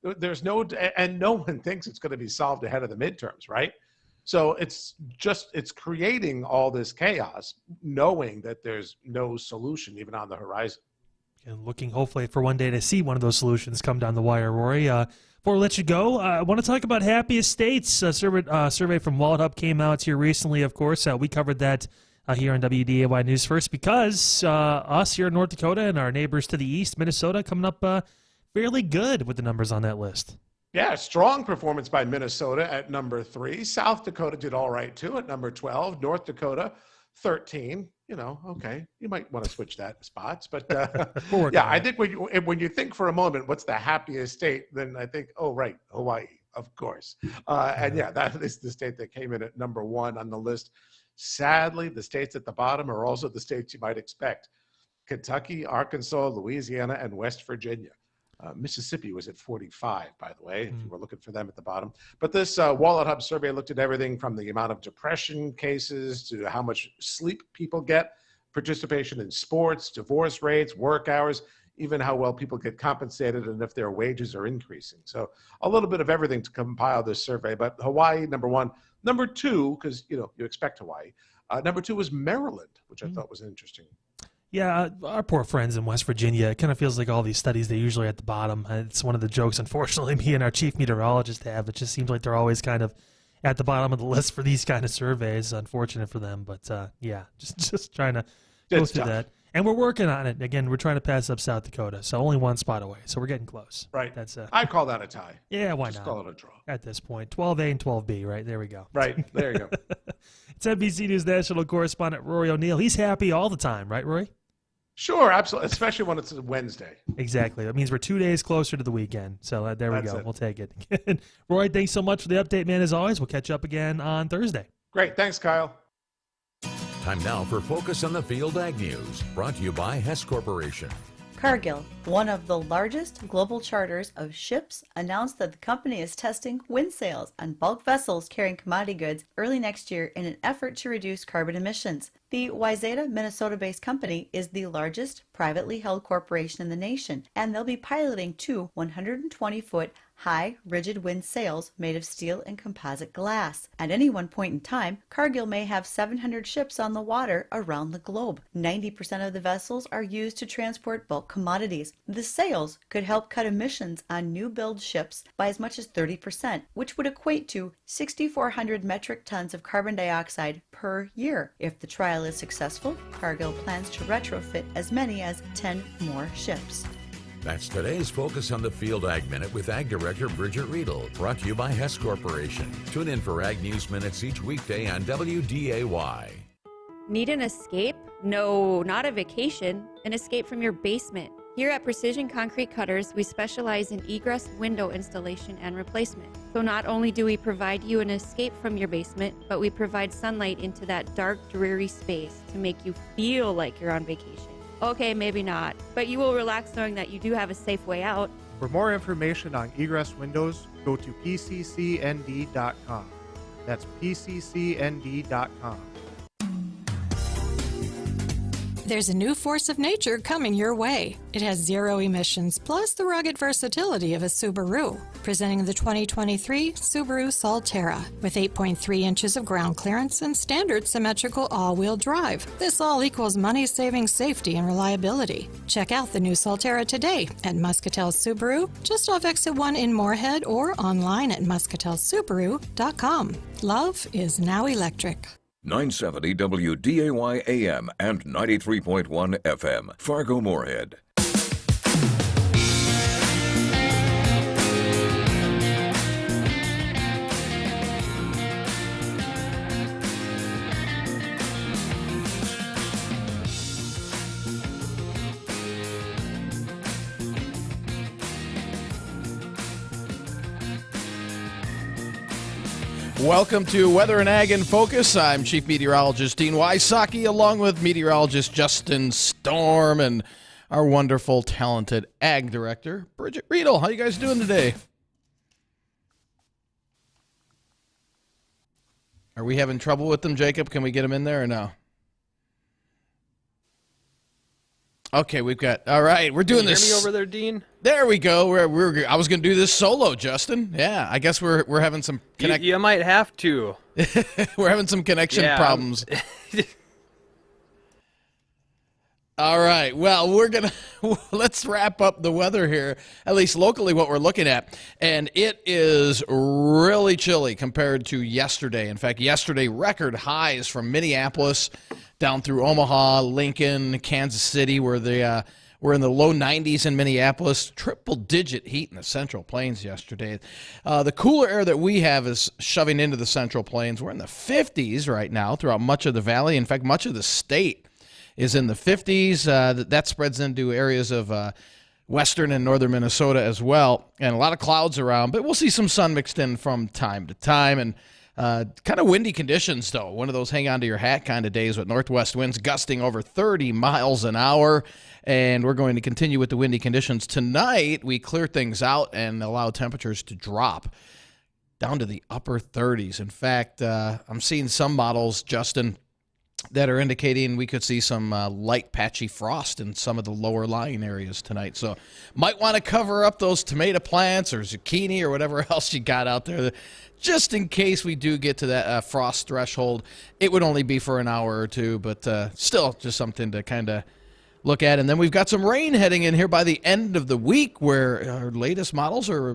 There's no, and no one thinks it's going to be solved ahead of the midterms, right? So it's creating all this chaos, knowing that there's no solution even on the horizon. And looking hopefully for one day to see one of those solutions come down the wire, Rory. Before we let you go, I want to talk about happiest states. A survey from Wallet Hub came out here recently, of course. We covered that here on WDAY News First because us here in North Dakota and our neighbors to the east, Minnesota, coming up fairly good with the numbers on that list. Yeah, strong performance by Minnesota at number 3. South Dakota did all right, too, at number 12. North Dakota, 13. Okay, you might want to switch that spots. But, yeah, I think when you think for a moment, what's the happiest state, then I think, oh, right, Hawaii, of course. And, yeah, that is the state that came in at number 1 on the list. Sadly, the states at the bottom are also the states you might expect. Kentucky, Arkansas, Louisiana, and West Virginia. Mississippi was at 45, by the way, if you were looking for them at the bottom. But this Wallet Hub survey looked at everything from the amount of depression cases to how much sleep people get, participation in sports, divorce rates, work hours, even how well people get compensated and if their wages are increasing. So a little bit of everything to compile this survey. But Hawaii, number 1. Number 2, because, you expect Hawaii. Number 2 was Maryland, which I thought was interesting. Yeah, our poor friends in West Virginia, it kind of feels like all these studies, they're usually at the bottom. It's one of the jokes, unfortunately, me and our chief meteorologist have. It just seems like they're always kind of at the bottom of the list for these kind of surveys. Unfortunate for them, but yeah, just trying to go through that. And we're working on it. Again, we're trying to pass up South Dakota, so only one spot away. So we're getting close. Right. I call that a tie. Yeah, why just not? Call it a draw. At this point, 12A and 12B, right? There we go. Right, there you go. It's NBC News national correspondent Rory O'Neill. He's happy all the time, right, Rory? Sure, absolutely, especially when it's a Wednesday. Exactly. That means we're 2 days closer to the weekend. So there we go. We'll take it. Roy, thanks so much for the update, man, as always. We'll catch up again on Thursday. Great. Thanks, Kyle. Time now for Focus on the Field Ag News, brought to you by Hess Corporation. Cargill, one of the largest global charters of ships, announced that the company is testing wind sails on bulk vessels carrying commodity goods early next year in an effort to reduce carbon emissions. The Wysocki, Minnesota-based company is the largest privately held corporation in the nation, and they'll be piloting 2 120-foot high, rigid wind sails made of steel and composite glass. At any one point in time, Cargill may have 700 ships on the water around the globe. 90% of the vessels are used to transport bulk commodities. The sails could help cut emissions on new build ships by as much as 30%, which would equate to 6,400 metric tons of carbon dioxide per year. If the trial is successful, Cargill plans to retrofit as many as 10 more ships. That's today's Focus on the Field Ag Minute with Ag Director Bridgette Readel, brought to you by Hess Corporation. Tune in for Ag News Minutes each weekday on WDAY. Need an escape? No, not a vacation. An escape from your basement. Here at Precision Concrete Cutters, we specialize in egress window installation and replacement. So not only do we provide you an escape from your basement, but we provide sunlight into that dark, dreary space to make you feel like you're on vacation. Okay, maybe not, but you will relax knowing that you do have a safe way out. For more information on egress windows, go to pccnd.com. That's pccnd.com. There's a new force of nature coming your way. It has zero emissions, plus the rugged versatility of a Subaru. Presenting the 2023 Subaru Solterra with 8.3 inches of ground clearance and standard symmetrical all-wheel drive. This all equals money-saving safety and reliability. Check out the new Solterra today at Muscatel Subaru, just off Exit 1 in Moorhead, or online at muscatelsubaru.com. Love is now electric. 970 WDAY AM and 93.1 FM, Fargo Moorhead. Welcome to Weather and Ag in Focus. I'm Chief Meteorologist Dean Wysocki, along with meteorologist Justin Storm and our wonderful, talented Ag Director, Bridgette Readel. How you guys doing today? Are we having trouble with them, Jacob? Can we get them in there or no? Okay, we've got. All right, we're doing this. Hear me over there, Dean? There we go. I was going to do this solo, Justin. Yeah, I guess we're having some You might have to. We're having some connection problems. All right. Well, let's wrap up the weather here, at least locally what we're looking at. And it is really chilly compared to yesterday. In fact, yesterday, record highs from Minneapolis down through Omaha, Lincoln, Kansas City, where we're in the low 90s in Minneapolis, triple-digit heat in the Central Plains yesterday. The cooler air that we have is shoving into the Central Plains. We're in the 50s right now throughout much of the valley. In fact, much of the state is in the 50s. That spreads into areas of western and northern Minnesota as well, and a lot of clouds around, but we'll see some sun mixed in from time to time, and kind of windy conditions, though. One of those hang-on-to-your-hat kind of days with northwest winds gusting over 30 miles an hour, and we're going to continue with the windy conditions. Tonight, we clear things out and allow temperatures to drop down to the upper 30s. In fact, I'm seeing some models, Justin, that are indicating we could see some light patchy frost in some of the lower lying areas tonight. So might want to cover up those tomato plants or zucchini or whatever else you got out there, just in case we do get to that frost threshold. It would only be for an hour or two, but still just something to kind of look at. And then we've got some rain heading in here by the end of the week, where our latest models are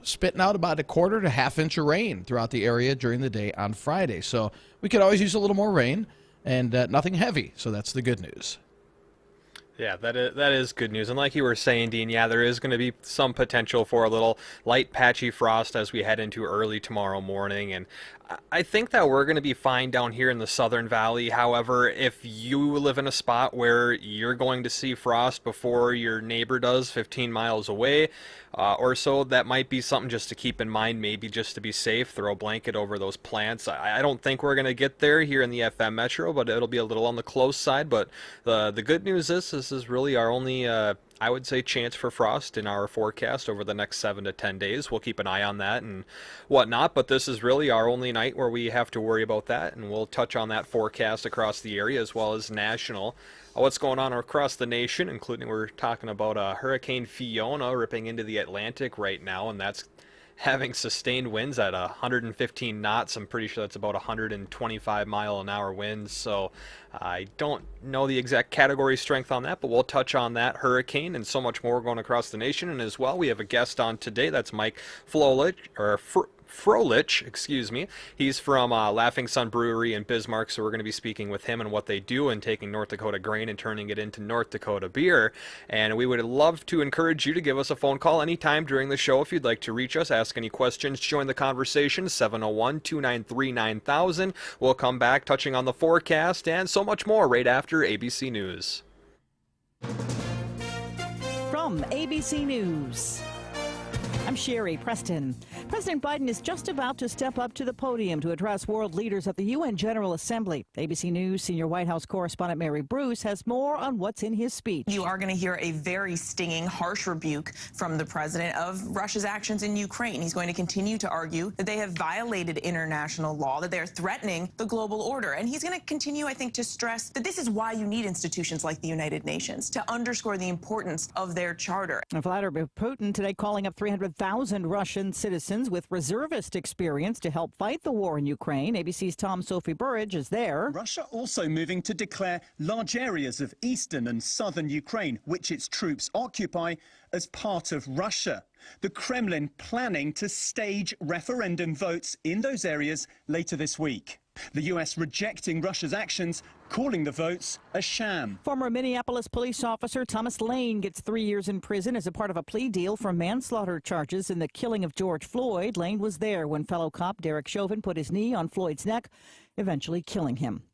spitting out about a quarter to half inch of rain throughout the area during the day on Friday. So we could always use a little more rain. And nothing heavy, so that's the good news. Yeah, that is good news. And like you were saying, Dean, yeah, there is going to be some potential for a little light patchy frost as we head into early tomorrow morning. And I think that we're going to be fine down here in the Southern Valley. However, if you live in a spot where you're going to see frost before your neighbor does 15 miles away or so, that might be something just to keep in mind, maybe just to be safe, throw a blanket over those plants. I don't think we're going to get there here in the FM Metro, but it'll be a little on the close side. But the good news is this is really our only I would say chance for frost in our forecast over the next 7 to 10 days. We'll keep an eye on that and whatnot, but this is really our only night where we have to worry about that, and we'll touch on that forecast across the area as well as national. What's going on across the nation, including we're talking about Hurricane Fiona ripping into the Atlantic right now, and that's having sustained winds at 115 knots. I'm pretty sure that's about 125 mile an hour winds. So I don't know the exact category strength on that, but we'll touch on that hurricane and so much more going across the nation. And as well, we have a guest on today. That's Mike Frolich, excuse me. He's from Laughing Sun Brewery in Bismarck, so we're going to be speaking with him and what they do and taking North Dakota grain and turning it into North Dakota beer. And we would love to encourage you to give us a phone call anytime during the show if you'd like to reach us, ask any questions, join the conversation, 701-293-9000. We'll come back touching on the forecast and so much more right after ABC News. From ABC News, I'm Sherry Preston. President Biden is just about to step up to the podium to address world leaders at the UN General Assembly. ABC News senior White House correspondent Mary Bruce has more on what's in his speech. You are going to hear a very stinging, harsh rebuke from the president of Russia's actions in Ukraine. He's going to continue to argue that they have violated international law, that they're threatening the global order. And he's going to continue, I think, to stress that this is why you need institutions like the United Nations, to underscore the importance of their charter. And Vladimir Putin today calling up 300,000 Russian citizens with reservist experience to help fight the war in Ukraine. ABC's Tom Sophie Burridge is there. Russia also moving to declare large areas of eastern and southern Ukraine, which its troops occupy, as part of Russia. The Kremlin planning to stage referendum votes in those areas later this week. The U.S. rejecting Russia's actions, calling the votes a sham. Former Minneapolis police officer Thomas Lane gets 3 years in prison as a part of a plea deal for manslaughter charges in the killing of George Floyd. Lane was there when fellow cop Derek Chauvin put his knee on Floyd's neck, eventually killing him.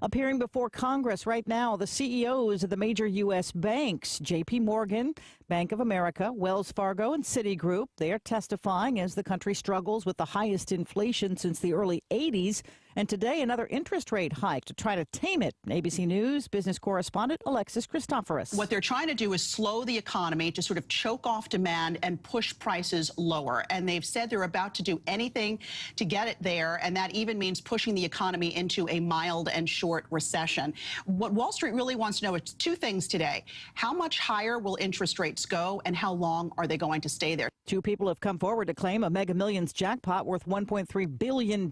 Appearing before Congress right now, the CEOs of the major U.S. banks, J.P. Morgan, Bank of America, Wells Fargo, and Citigroup. They are testifying as the country struggles with the highest inflation since the early 80s And today, another interest rate hike to try to tame it. ABC News business correspondent Alexis Christoforous. What they're trying to do is slow the economy to sort of choke off demand and push prices lower. And they've said they're about to do anything to get it there, and that even means pushing the economy into a mild and short recession. What Wall Street really wants to know is two things today. How much higher will interest rates go, and how long are they going to stay there? Two people have come forward to claim a Mega Millions jackpot worth $1.3 billion.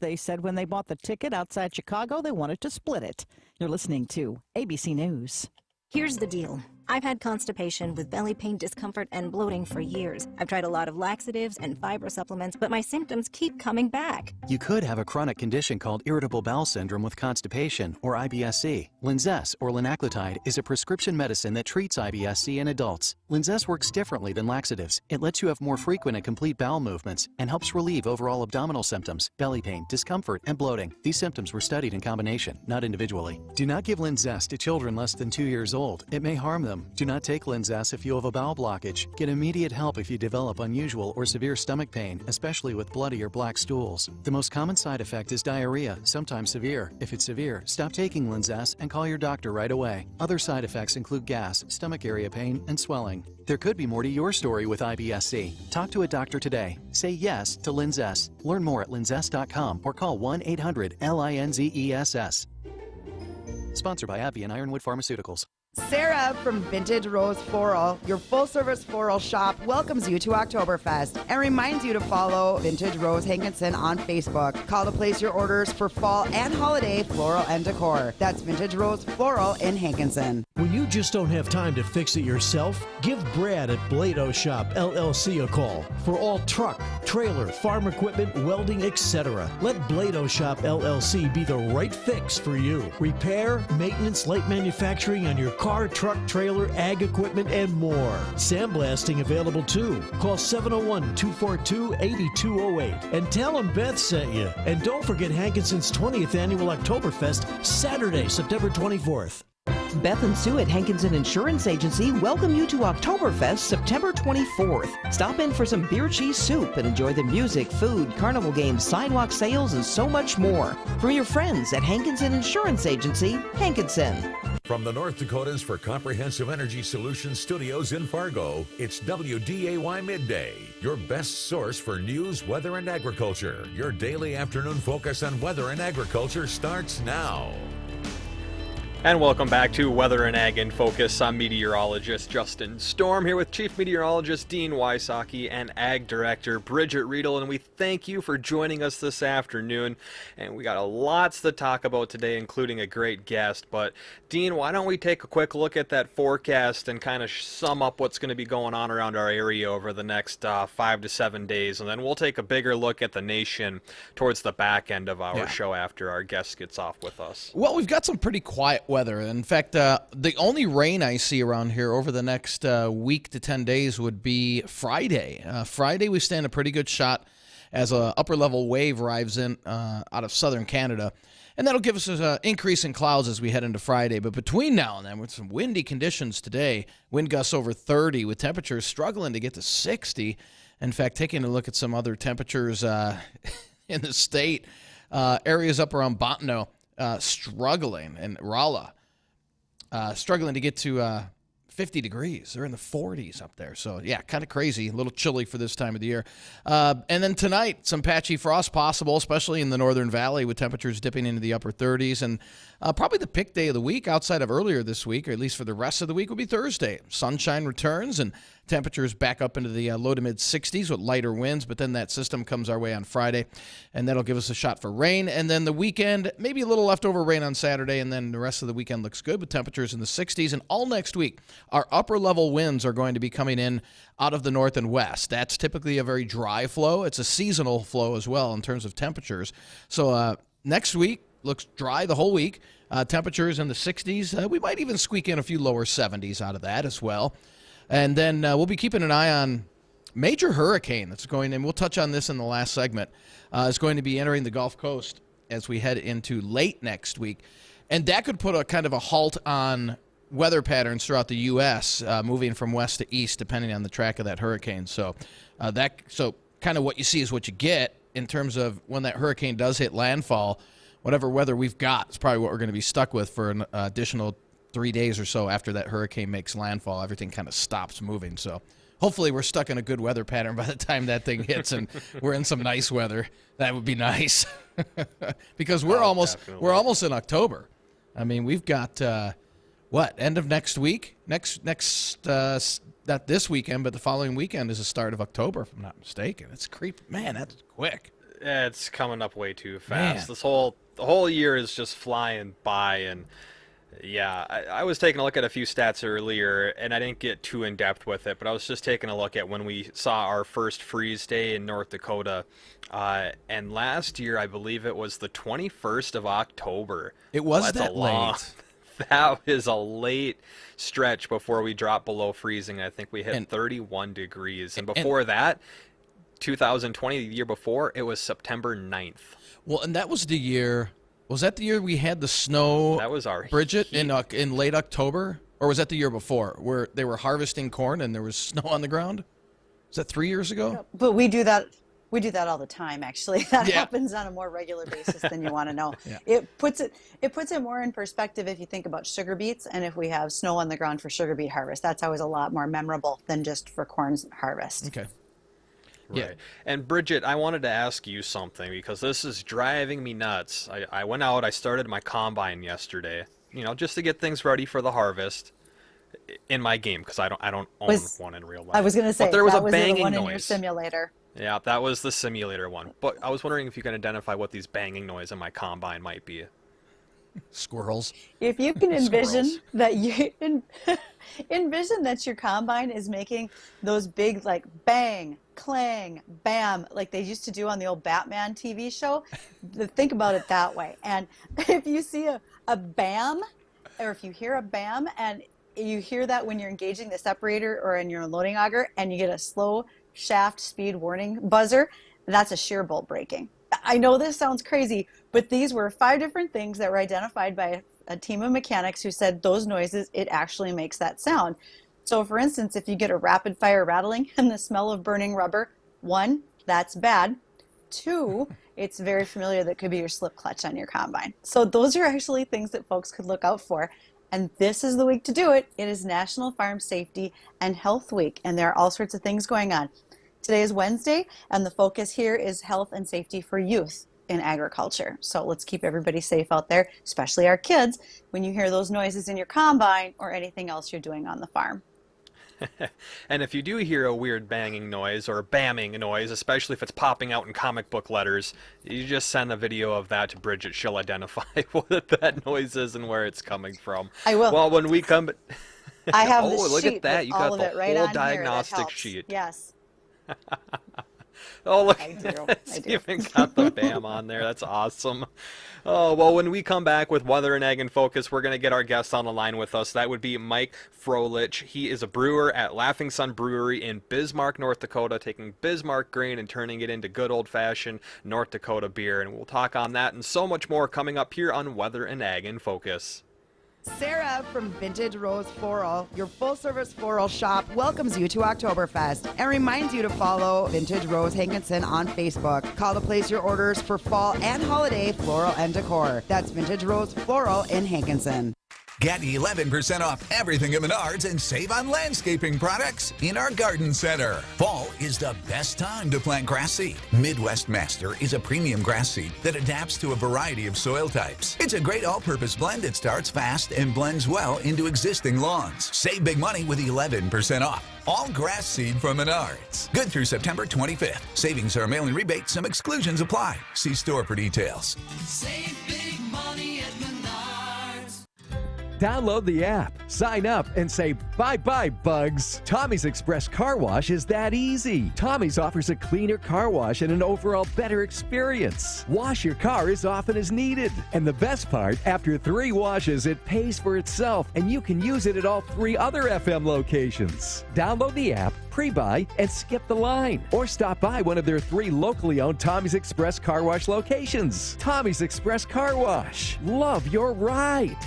They said when they bought the ticket outside Chicago, they wanted to split it. You're listening to ABC News. Here's the deal. I've had constipation with belly pain, discomfort, and bloating for years. I've tried a lot of laxatives and fiber supplements, but my symptoms keep coming back. You could have a chronic condition called irritable bowel syndrome with constipation, or IBS-C. Linzess, or linaclotide, is a prescription medicine that treats IBS-C in adults. Linzess works differently than laxatives. It lets you have more frequent and complete bowel movements and helps relieve overall abdominal symptoms, belly pain, discomfort, and bloating. These symptoms were studied in combination, not individually. Do not give Linzess to children less than 2 years old. It may harm them. Do not take Linzess if you have a bowel blockage. Get immediate help if you develop unusual or severe stomach pain, especially with bloody or black stools. The most common side effect is diarrhea, sometimes severe. If it's severe, stop taking Linzess and call your doctor right away. Other side effects include gas, stomach area pain, and swelling. There could be more to your story with IBS-C. Talk to a doctor today. Say yes to Linzess. Learn more at linzess.com or call 1-800-LINZESS. Sponsored by AbbVie and Ironwood Pharmaceuticals. Sarah from Vintage Rose Floral, your full-service floral shop, welcomes you to Oktoberfest and reminds you to follow Vintage Rose Hankinson on Facebook. Call to place your orders for fall and holiday floral and decor. That's Vintage Rose Floral in Hankinson. When you just don't have time to fix it yourself, give Brad at Blado Shop LLC a call for all truck, trailer, farm equipment, welding, etc. Let Blado Shop LLC be the right fix for you. Repair, maintenance, light manufacturing on your car, truck, trailer, ag equipment, and more. Sandblasting available too. Call 701-242-8208 and tell them Beth sent you. And don't forget Hankinson's 20th Annual Oktoberfest, Saturday, September 24th. Beth and Sue at Hankinson Insurance Agency welcome you to Oktoberfest September 24th. Stop in for some beer cheese soup and enjoy the music, food, carnival games, sidewalk sales, and so much more. From your friends at Hankinson Insurance Agency, Hankinson. From the North Dakotas for Comprehensive Energy Solutions Studios in Fargo, it's WDAY Midday, your best source for news, weather, and agriculture. Your daily afternoon focus on weather and agriculture starts now. And welcome back to Weather and Ag in Focus. I'm meteorologist Justin Storm here with Chief Meteorologist Dean Wysocki and Ag Director Bridgette Readel, and we thank you for joining us this afternoon. And we got lots to talk about today, including a great guest. But Dean, why don't we take a quick look at that forecast and kind of sum up what's going to be going on around our area over the next 5 to 7 days, and then we'll take a bigger look at the nation towards the back end of our show after our guest gets off with us. Well, we've got some pretty quiet weather. In fact, the only rain I see around here over the next week to 10 days would be Friday. Friday, we stand a pretty good shot as an upper-level wave arrives in out of southern Canada. And that'll give us an increase in clouds as we head into Friday. But between now and then, with some windy conditions today, wind gusts over 30, with temperatures struggling to get to 60. In fact, taking a look at some other temperatures in the state, areas up around Bottineau, struggling, and Rolla struggling to get to 50 degrees. They're in the 40s up there. So, yeah, kind of crazy. A little chilly for this time of the year. And then tonight, some patchy frost possible, especially in the Northern Valley, with temperatures dipping into the upper 30s. And probably the pick day of the week outside of earlier this week, or at least for the rest of the week, will be Thursday. Sunshine returns and temperatures back up into the low to mid 60s with lighter winds, but then that system comes our way on Friday, and that'll give us a shot for rain. And then the weekend, maybe a little leftover rain on Saturday, and then the rest of the weekend looks good with temperatures in the 60s. And all next week, our upper level winds are going to be coming in out of the north and west. That's typically a very dry flow. It's a seasonal flow as well in terms of temperatures. So next week looks dry the whole week. Temperatures in the 60s. We might even squeak in a few lower 70s out of that as well. And then we'll be keeping an eye on major hurricane that's going, and we'll touch on this in the last segment, is going to be entering the Gulf Coast as we head into late next week. And that could put a kind of a halt on weather patterns throughout the U.S., moving from west to east, depending on the track of that hurricane. So so kind of what you see is what you get in terms of when that hurricane does hit landfall, whatever weather we've got is probably what we're going to be stuck with for an additional 3 days or so after that hurricane makes landfall. Everything kind of stops moving. So hopefully we're stuck in a good weather pattern by the time that thing hits and we're in some nice weather. That would be nice because we're almost in October. I mean, we've got end of next week? Not this weekend, but the following weekend is the start of October, if I'm not mistaken. It's man, that's quick. Yeah, it's coming up way too fast. The whole year is just flying by, and yeah, I was taking a look at a few stats earlier, and I didn't get too in depth with it, but I was just taking a look at when we saw our first freeze day in North Dakota, and last year I believe it was the 21st of October. It was that late. That is a late stretch before we dropped below freezing. I think we hit 31 degrees, and before that, 2020, the year before, it was September 9th. Well, and that was the year. Was that the year we had the snow? That was our Bridgette in late October, or was that the year before, where they were harvesting corn and there was snow on the ground? Was that 3 years ago? But we do that. We do that all the time, actually. That happens on a more regular basis than you want to know. Yeah. It puts it more in perspective if you think about sugar beets, and if we have snow on the ground for sugar beet harvest, that's always a lot more memorable than just for corn harvest. Okay. Right. Yeah. And Bridgette, I wanted to ask you something because this is driving me nuts. I went out, I started my combine yesterday, just to get things ready for the harvest in my game because I don't own one in real life. I was going to say, but there was that a was banging the one noise. in your simulator. Yeah, that was the simulator one. But I was wondering if you can identify what these banging noise in my combine might be. Squirrels. If you can envision that envision that your combine is making those big like bang, clang, bam, like they used to do on the old Batman TV show, think about it that way. And if you see a bam, or if you hear a bam, and you hear that when you're engaging the separator or in your loading auger, and you get a slow shaft speed warning buzzer, that's a shear bolt breaking. I know this sounds crazy, but these were 5 different things that were identified by a team of mechanics who said those noises, it actually makes that sound. So for instance, if you get a rapid fire rattling and the smell of burning rubber, 1, that's bad. 2, it's very familiar that could be your slip clutch on your combine. So those are actually things that folks could look out for. And this is the week to do it. It is National Farm Safety and Health Week, and there are all sorts of things going on. Today is Wednesday, and the focus here is health and safety for youth in agriculture. So let's keep everybody safe out there, especially our kids, when you hear those noises in your combine or anything else you're doing on the farm. And if you do hear a weird banging noise or bamming noise, especially if it's popping out in comic book letters, you just send a video of that to Bridgette. She'll identify what that noise is and where it's coming from. I will. Well, when we come... I have oh, the look sheet at that. with You all got of the it right whole on here. That diagnostic helps. sheet. Yes. Oh, look. I do. It's even got the BAM on there. That's awesome. Oh, well, when we come back with Weather and Ag in Focus, we're going to get our guest on the line with us. That would be Mike Frolich. He is a brewer at Laughing Sun Brewery in Bismarck, North Dakota, taking Bismarck grain and turning it into good old-fashioned North Dakota beer. And we'll talk on that and so much more coming up here on Weather and Ag in Focus. Sarah from Vintage Rose Floral, your full-service floral shop, welcomes you to Oktoberfest and reminds you to follow Vintage Rose Hankinson on Facebook. Call to place your orders for fall and holiday floral and decor. That's Vintage Rose Floral in Hankinson. Get 11% off everything at Menards and save on landscaping products in our garden center. Fall is the best time to plant grass seed. Midwest Master is a premium grass seed that adapts to a variety of soil types. It's a great all-purpose blend that starts fast and blends well into existing lawns. Save big money with 11% off. All grass seed from Menards. Good through September 25th. Savings are mail-in rebate. Some exclusions apply. See store for details. Save big money at Menards. Download the app, sign up, and say bye-bye, bugs. Tommy's Express Car Wash is that easy. Tommy's offers a cleaner car wash and an overall better experience. Wash your car as often as needed. And the best part, after 3 washes, it pays for itself, and you can use it at all 3 other FM locations. Download the app, pre-buy, and skip the line. Or stop by one of their 3 locally owned Tommy's Express Car Wash locations. Tommy's Express Car Wash. Love your ride.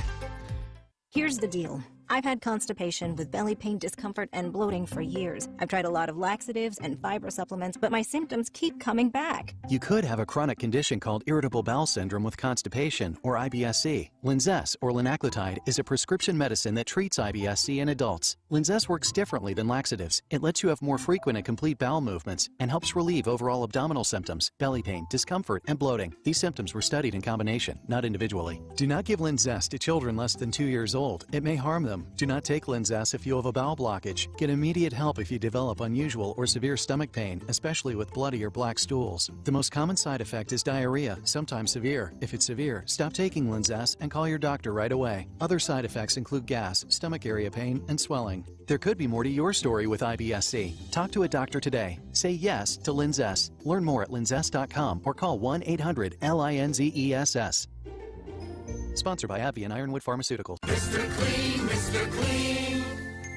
Here's the deal. I've had constipation with belly pain, discomfort, and bloating for years. I've tried a lot of laxatives and fiber supplements, but my symptoms keep coming back. You could have a chronic condition called irritable bowel syndrome with constipation, or IBS-C. Linzess, or linaclotide, is a prescription medicine that treats IBS-C in adults. Linzess works differently than laxatives. It lets you have more frequent and complete bowel movements and helps relieve overall abdominal symptoms, belly pain, discomfort, and bloating. These symptoms were studied in combination, not individually. Do not give Linzess to children less than 2 years old. It may harm them. Do not take Linzess if you have a bowel blockage. Get immediate help if you develop unusual or severe stomach pain, especially with bloody or black stools. The most common side effect is diarrhea, sometimes severe. If it's severe, stop taking Linzess and call your doctor right away. Other side effects include gas, stomach area pain, and swelling. There could be more to your story with IBS-C. Talk to a doctor today. Say yes to Linzess. Learn more at linzess.com or call 1-800-LINZESS. Sponsored by AbbVie and Ironwood Pharmaceuticals. Mr. Clean, Mr. Clean.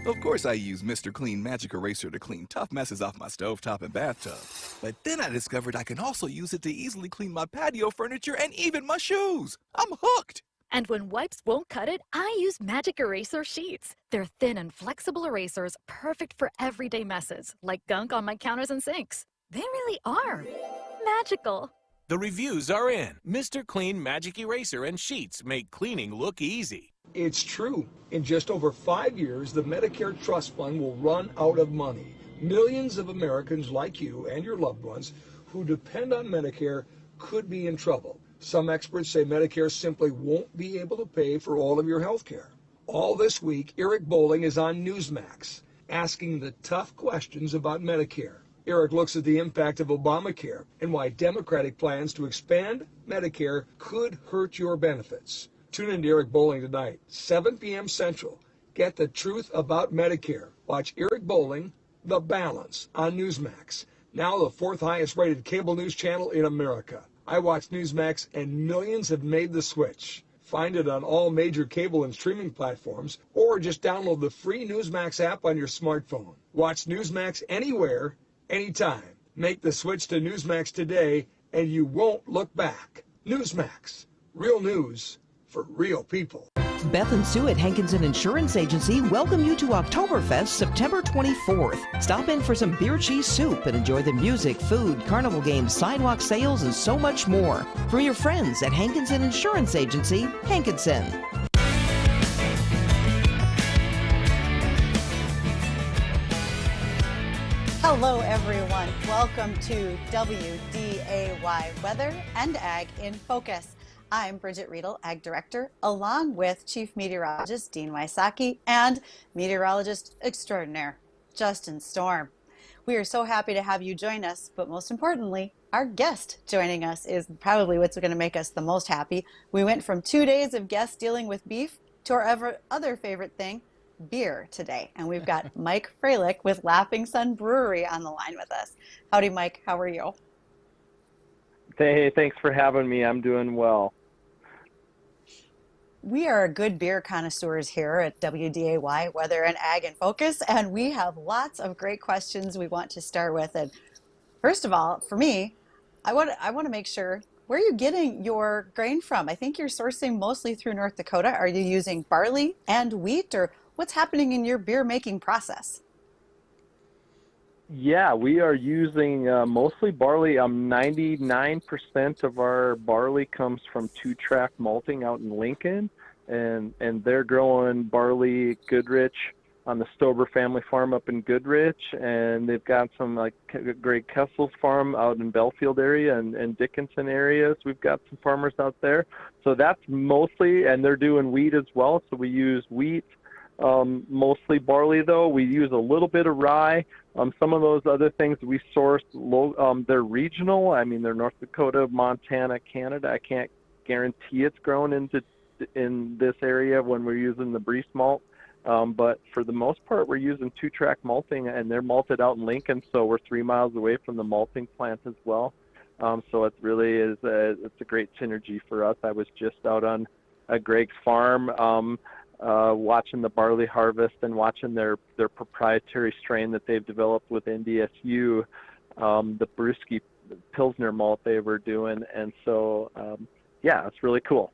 Of course I use Mr. Clean Magic Eraser to clean tough messes off my stovetop and bathtub. But then I discovered I can also use it to easily clean my patio furniture and even my shoes. I'm hooked. And when wipes won't cut it, I use Magic Eraser Sheets. They're thin and flexible erasers, perfect for everyday messes, like gunk on my counters and sinks. They really are magical. The reviews are in. Mr. Clean Magic Eraser and Sheets make cleaning look easy. It's true. In just over 5 years, the Medicare Trust Fund will run out of money. Millions of Americans like you and your loved ones who depend on Medicare could be in trouble. Some experts say Medicare simply won't be able to pay for all of your health care. All this week, Eric Bowling is on Newsmax, asking the tough questions about Medicare. Eric looks at the impact of Obamacare and why Democratic plans to expand Medicare could hurt your benefits. Tune in to Eric Bowling tonight, 7 p.m. Central. Get the truth about Medicare. Watch Eric Bowling, The Balance, on Newsmax, now the 4th highest rated cable news channel in America. I watch Newsmax and millions have made the switch. Find it on all major cable and streaming platforms, or just download the free Newsmax app on your smartphone. Watch Newsmax anywhere, anytime. Make the switch to Newsmax today, and you won't look back. Newsmax, real news for real people. Beth and Sue at Hankinson Insurance Agency welcome you to Oktoberfest September 24th. Stop in for some beer cheese soup and enjoy the music, food, carnival games, sidewalk sales, and so much more. From your friends at Hankinson Insurance Agency, Hankinson. Hello, everyone. Welcome to WDAY Weather and Ag in Focus. I'm Bridgette Readel, Ag Director, along with Chief Meteorologist Dean Wysocki and Meteorologist Extraordinaire Justin Storm. We are so happy to have you join us, but most importantly, our guest joining us is probably what's going to make us the most happy. We went from 2 days of guests dealing with beef to our other favorite thing, beer, today. And we've got Mike Frolich with Laughing Sun Brewery on the line with us. Howdy, Mike. How are you? Hey, thanks for having me. I'm doing well. We are good beer connoisseurs here at WDAY, Weather and Ag in Focus, and we have lots of great questions we want to start with. And first of all, for me, I want to make sure, where are you getting your grain from? I think you're sourcing mostly through North Dakota. Are you using barley and wheat, or what's happening in your beer making process? Yeah, we are using mostly barley. 99% of our barley comes from Two Track Malting out in Lincoln, and they're growing barley Goodrich on the Stober family farm up in Goodrich, and they've got some like Greg Kessel's farm out in Belfield area and Dickinson areas. We've got some farmers out there, so that's mostly, and they're doing wheat as well. So we use wheat. Mostly barley, though. We use a little bit of rye. Some of those other things we source, they're regional. I mean, they're North Dakota, Montana, Canada. I can't guarantee it's grown in this area when we're using the Breeze malt. But for the most part, we're using Two Track Malting, and they're malted out in Lincoln, so we're 3 miles away from the malting plant as well. So it really is it's a great synergy for us. I was just out on Greg's farm, watching the barley harvest and watching their proprietary strain that they've developed with NDSU, the Brewski Pilsner malt they were doing. And so, yeah, it's really cool.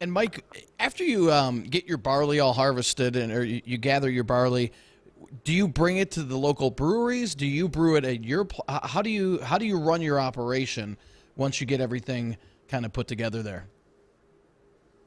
And Mike, after you get your barley all harvested or you gather your barley, do you bring it to the local breweries? Do you brew it at your? How do you run your operation once you get everything kind of put together there?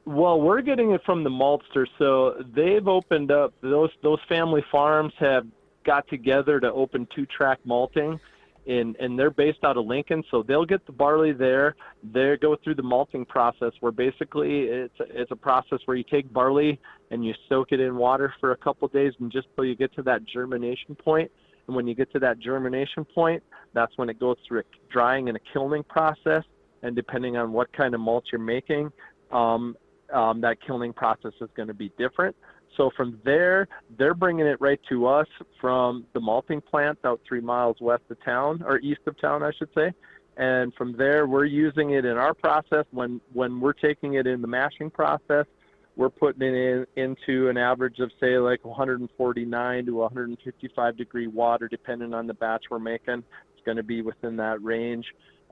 Well, we're getting it from the maltsters, so they've opened up. Those family farms have got together to open 2-track malting, and they're based out of Lincoln, so they'll get the barley there. They go through the malting process, where basically it's a process where you take barley and you soak it in water for a couple of days, and just till you get to that germination point. And when you get to that germination point, that's when it goes through a drying and a kilning process. And depending on what kind of malt you're making, that kilning process is going to be different. So from there, they're bringing it right to us from the malting plant out 3 miles west of town, or east of town, I should say. And from there, we're using it in our process. When we're taking it in the mashing process, we're putting it into an average of, say, like 149 to 155 degree water, depending on the batch we're making. It's going to be within that range.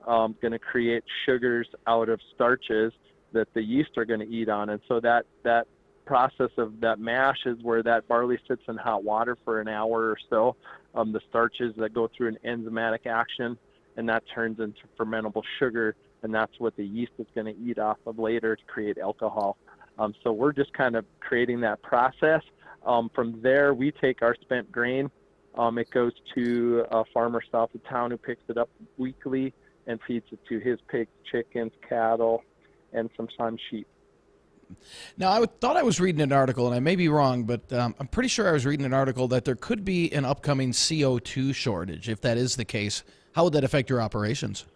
Going to create sugars out of starches that the yeast are going to eat on. And so that process of that mash is where that barley sits in hot water for an hour or so. The starches that go through an enzymatic action, and that turns into fermentable sugar, and that's what the yeast is going to eat off of later to create alcohol. So we're just kind of creating that process. From there, we take our spent grain. It goes to a farmer south of town who picks it up weekly and feeds it to his pigs, chickens, cattle, and sometimes sheep. Now, I thought I was reading an article, and I may be wrong, but I'm pretty sure I was reading an article that there could be an upcoming CO2 shortage. If that is the case, how would that affect your operations?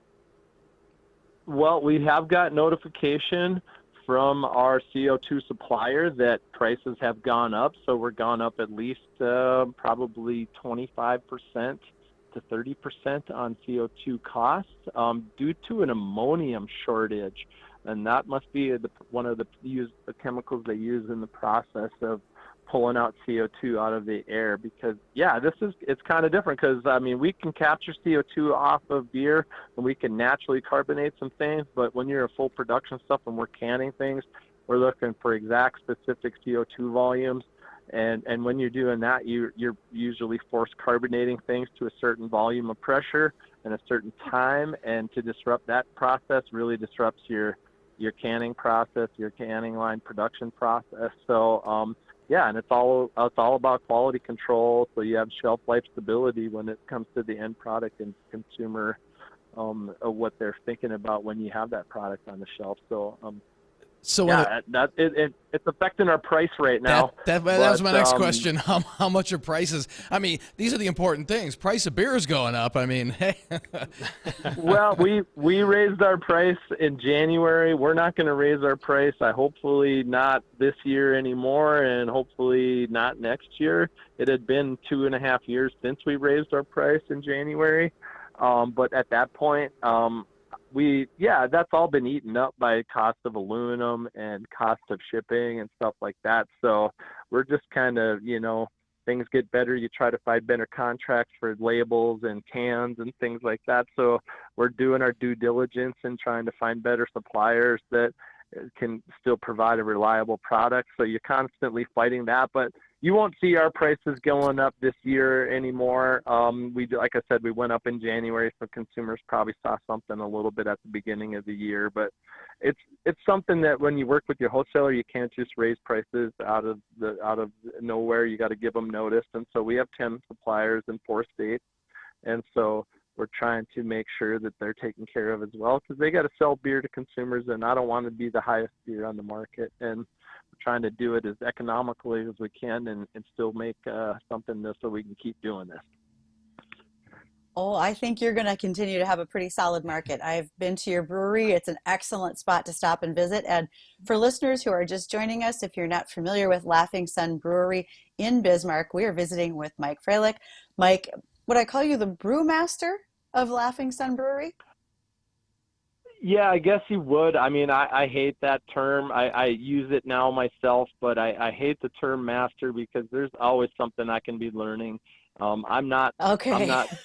Well, we have got notification from our CO2 supplier that prices have gone up. So we're gone up at least probably 25% to 30% on CO2 costs due to an ammonium shortage. And that must be one of the chemicals they use in the process of pulling out CO2 out of the air. Because, yeah, it's kind of different because, I mean, we can capture CO2 off of beer and we can naturally carbonate some things. But when you're a full production stuff and we're canning things, we're looking for exact specific CO2 volumes. And when you're doing that, you're usually force carbonating things to a certain volume of pressure and a certain time. And to disrupt that process really disrupts your canning process, your canning line production process. So, yeah, and it's all about quality control. So you have shelf life stability when it comes to the end product and consumer, of what they're thinking about when you have that product on the shelf. So, yeah, it's affecting our price right now. That was my next question. How much are prices? I mean, these are the important things. Price of beer is going up. I mean, hey. Well, we raised our price in January. We're not going to raise our price. Hopefully not this year anymore, and hopefully not next year. It had been 2.5 years since we raised our price in January. But at that point, that's all been eaten up by cost of aluminum and cost of shipping and stuff like that. So we're just kind of, things get better. You try to find better contracts for labels and cans and things like that. So we're doing our due diligence and trying to find better suppliers that can still provide a reliable product. So you're constantly fighting that, but you won't see our prices going up this year anymore. Like I said, we went up in January, so consumers probably saw something a little bit at the beginning of the year. But it's something that when you work with your wholesaler, you can't just raise prices out of nowhere. You got to give them notice. And so we have 10 suppliers in 4 states, and so we're trying to make sure that they're taken care of as well, because they got to sell beer to consumers, and I don't want to be the highest beer on the market. And trying to do it as economically as we can and still make something so we can keep doing this. Oh, I think you're going to continue to have a pretty solid market. I've been to your brewery. It's an excellent spot to stop and visit. And for listeners who are just joining us, if you're not familiar with Laughing Sun Brewery in Bismarck, we are visiting with Mike Frolich. Mike, would I call you the brewmaster of Laughing Sun Brewery? Yeah, I guess you would. I mean, I hate that term. I use it now myself, but I hate the term master because there's always something I can be learning. I'm not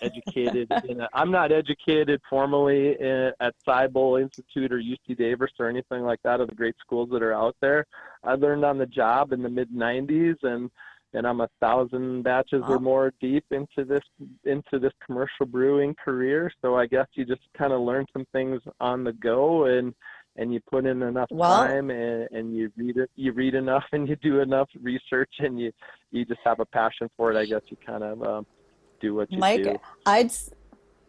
educated. I'm not educated formally at Cybele Institute or UC Davis or anything like that, of the great schools that are out there. I learned on the job in the mid '90s, and I'm 1,000 batches or more deep into this commercial brewing career. So I guess you just kind of learn some things on the go, and you put in enough time, and you read enough, and you do enough research, and you just have a passion for it. I guess you kind of do what you Mike, do.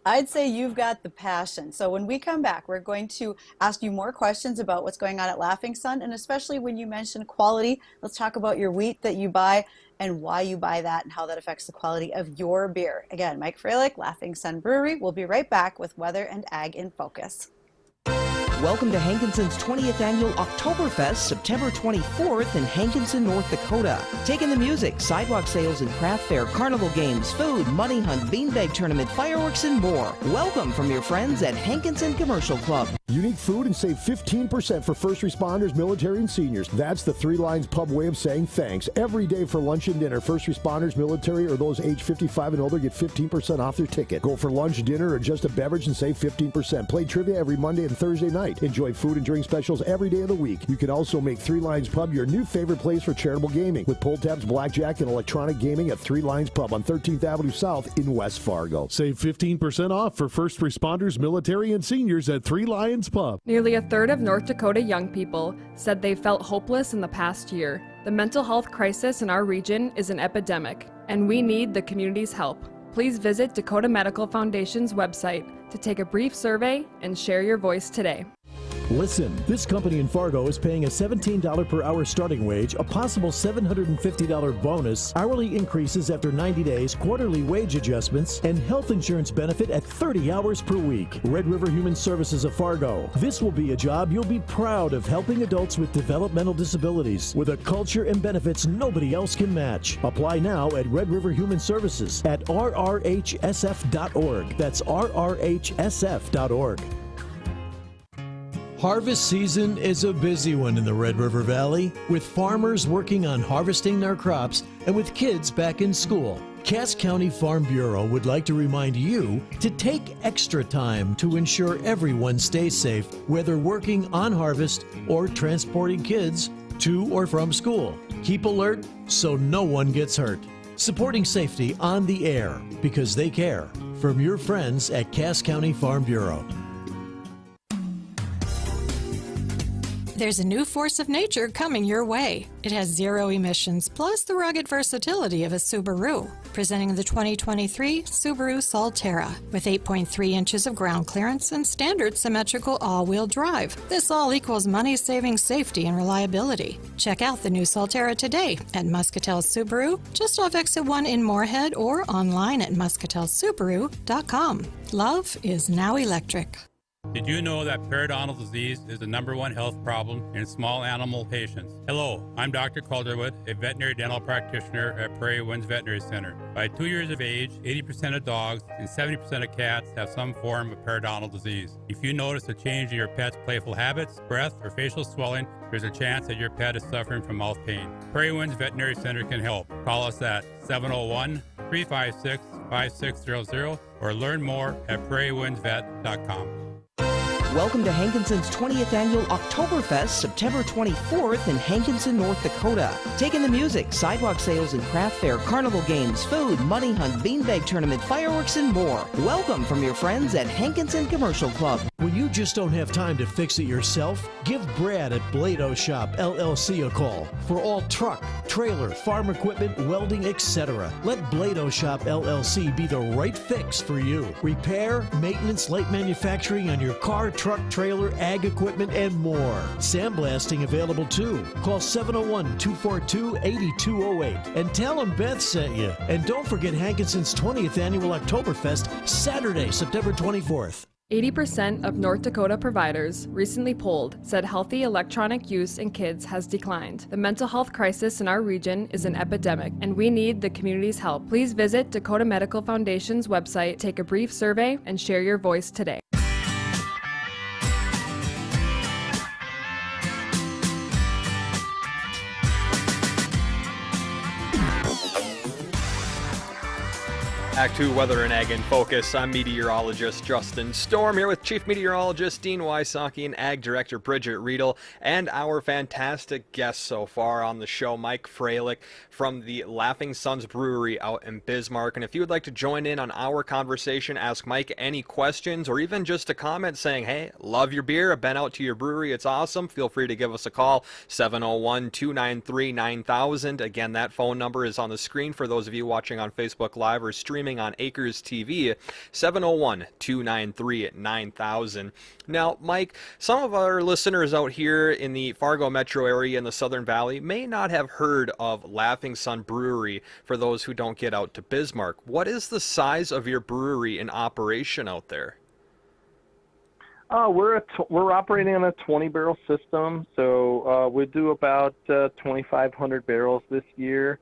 I'd say you've got the passion. So when we come back, we're going to ask you more questions about what's going on at Laughing Sun, and especially when you mentioned quality, let's talk about your wheat that you buy and why you buy that and how that affects the quality of your beer. Again, Mike Frolich, Laughing Sun Brewery. We'll be right back with Weather and Ag in Focus. Welcome to Hankinson's 20th Annual Oktoberfest, September 24th in Hankinson, North Dakota. Taking the music, sidewalk sales and craft fair, carnival games, food, money hunt, beanbag tournament, fireworks, and more. Welcome from your friends at Hankinson Commercial Club. Unique food and save 15% for first responders, military, and seniors. That's the Three Lions Pub way of saying thanks. Every day for lunch and dinner, first responders, military, or those age 55 and older get 15% off their ticket. Go for lunch, dinner, or just a beverage and save 15%. Play trivia every Monday and Thursday night. Enjoy food and drink specials every day of the week. You can also make Three Lions Pub your new favorite place for charitable gaming with pull tabs, blackjack, and electronic gaming at Three Lions Pub on 13th Avenue South in West Fargo. Save 15% off for first responders, military, and seniors at Three Lions Pub. Nearly a third of North Dakota young people said they felt hopeless in the past year. The mental health crisis in our region is an epidemic, and we need the community's help. Please visit Dakota Medical Foundation's website to take a brief survey and share your voice today. Listen, this company in Fargo is paying a $17 per hour starting wage, a possible $750 bonus, hourly increases after 90 days, quarterly wage adjustments, and health insurance benefit at 30 hours per week. Red River Human Services of Fargo. This will be a job you'll be proud of, helping adults with developmental disabilities with a culture and benefits nobody else can match. Apply now at Red River Human Services at rrhsf.org. That's rrhsf.org. Harvest season is a busy one in the Red River Valley, with farmers working on harvesting their crops and with kids back in school. Cass County Farm Bureau would like to remind you to take extra time to ensure everyone stays safe, whether working on harvest or transporting kids to or from school. Keep alert so no one gets hurt. Supporting safety on the air because they care. From your friends at Cass County Farm Bureau. There's a new force of nature coming your way. It has zero emissions, plus the rugged versatility of a Subaru. Presenting the 2023 Subaru Solterra with 8.3 inches of ground clearance and standard symmetrical all-wheel drive. This all equals money-saving safety and reliability. Check out the new Solterra today at Muscatel Subaru, just off Exit 1 in Moorhead, or online at muscatelsubaru.com. Love is now electric. Did you know that periodontal disease is the #1 health problem in small animal patients? Hello, I'm Dr. Calderwood, a veterinary dental practitioner at Prairie Winds Veterinary Center. By 2 years of age, 80% of dogs and 70% of cats have some form of periodontal disease. If you notice a change in your pet's playful habits, breath, or facial swelling, there's a chance that your pet is suffering from mouth pain. Prairie Winds Veterinary Center can help. Call us at 701-356-5600 or learn more at prairiewindsvet.com. Welcome to Hankinson's 20th Annual Oktoberfest, September 24th in Hankinson, North Dakota. Taking the music, sidewalk sales and craft fair, carnival games, food, money hunt, beanbag tournament, fireworks, and more. Welcome from your friends at Hankinson Commercial Club. When you just don't have time to fix it yourself, give Brad at Blado Shop LLC a call for all truck, trailer, farm equipment, welding, etc. Let Blado Shop LLC be the right fix for you. Repair, maintenance, light manufacturing on your car, truck, trailer, ag equipment, and more. Sandblasting available too. Call 701-242-8208 and tell them Beth sent you. And don't forget Hankinson's 20th Annual Oktoberfest, Saturday, September 24th. 80% of North Dakota providers recently polled said healthy electronic use in kids has declined. The mental health crisis in our region is an epidemic, and we need the community's help. Please visit Dakota Medical Foundation's website, take a brief survey, and share your voice today. back to Weather and Ag in Focus. I'm meteorologist Justin Storm here with Chief Meteorologist Dean Wysocki and Ag Director Bridgette Readel, and our fantastic guest so far on the show, Mike Frolich from the Laughing Sun Brewery out in Bismarck. And if you would like to join in on our conversation, ask Mike any questions, or even just a comment saying, hey, love your beer, I've been out to your brewery, it's awesome, feel free to give us a call, 701-293-9000. Again, that phone number is on the screen for those of you watching on Facebook Live or streaming on Acres TV, 701-293-9000. Now, Mike, some of our listeners out here in the Fargo metro area in the Southern Valley may not have heard of Laughing Sun Brewery for those who don't get out to Bismarck. What is the size of your brewery in operation out there? We're operating on a 20-barrel system, so we do about 2,500 barrels this year.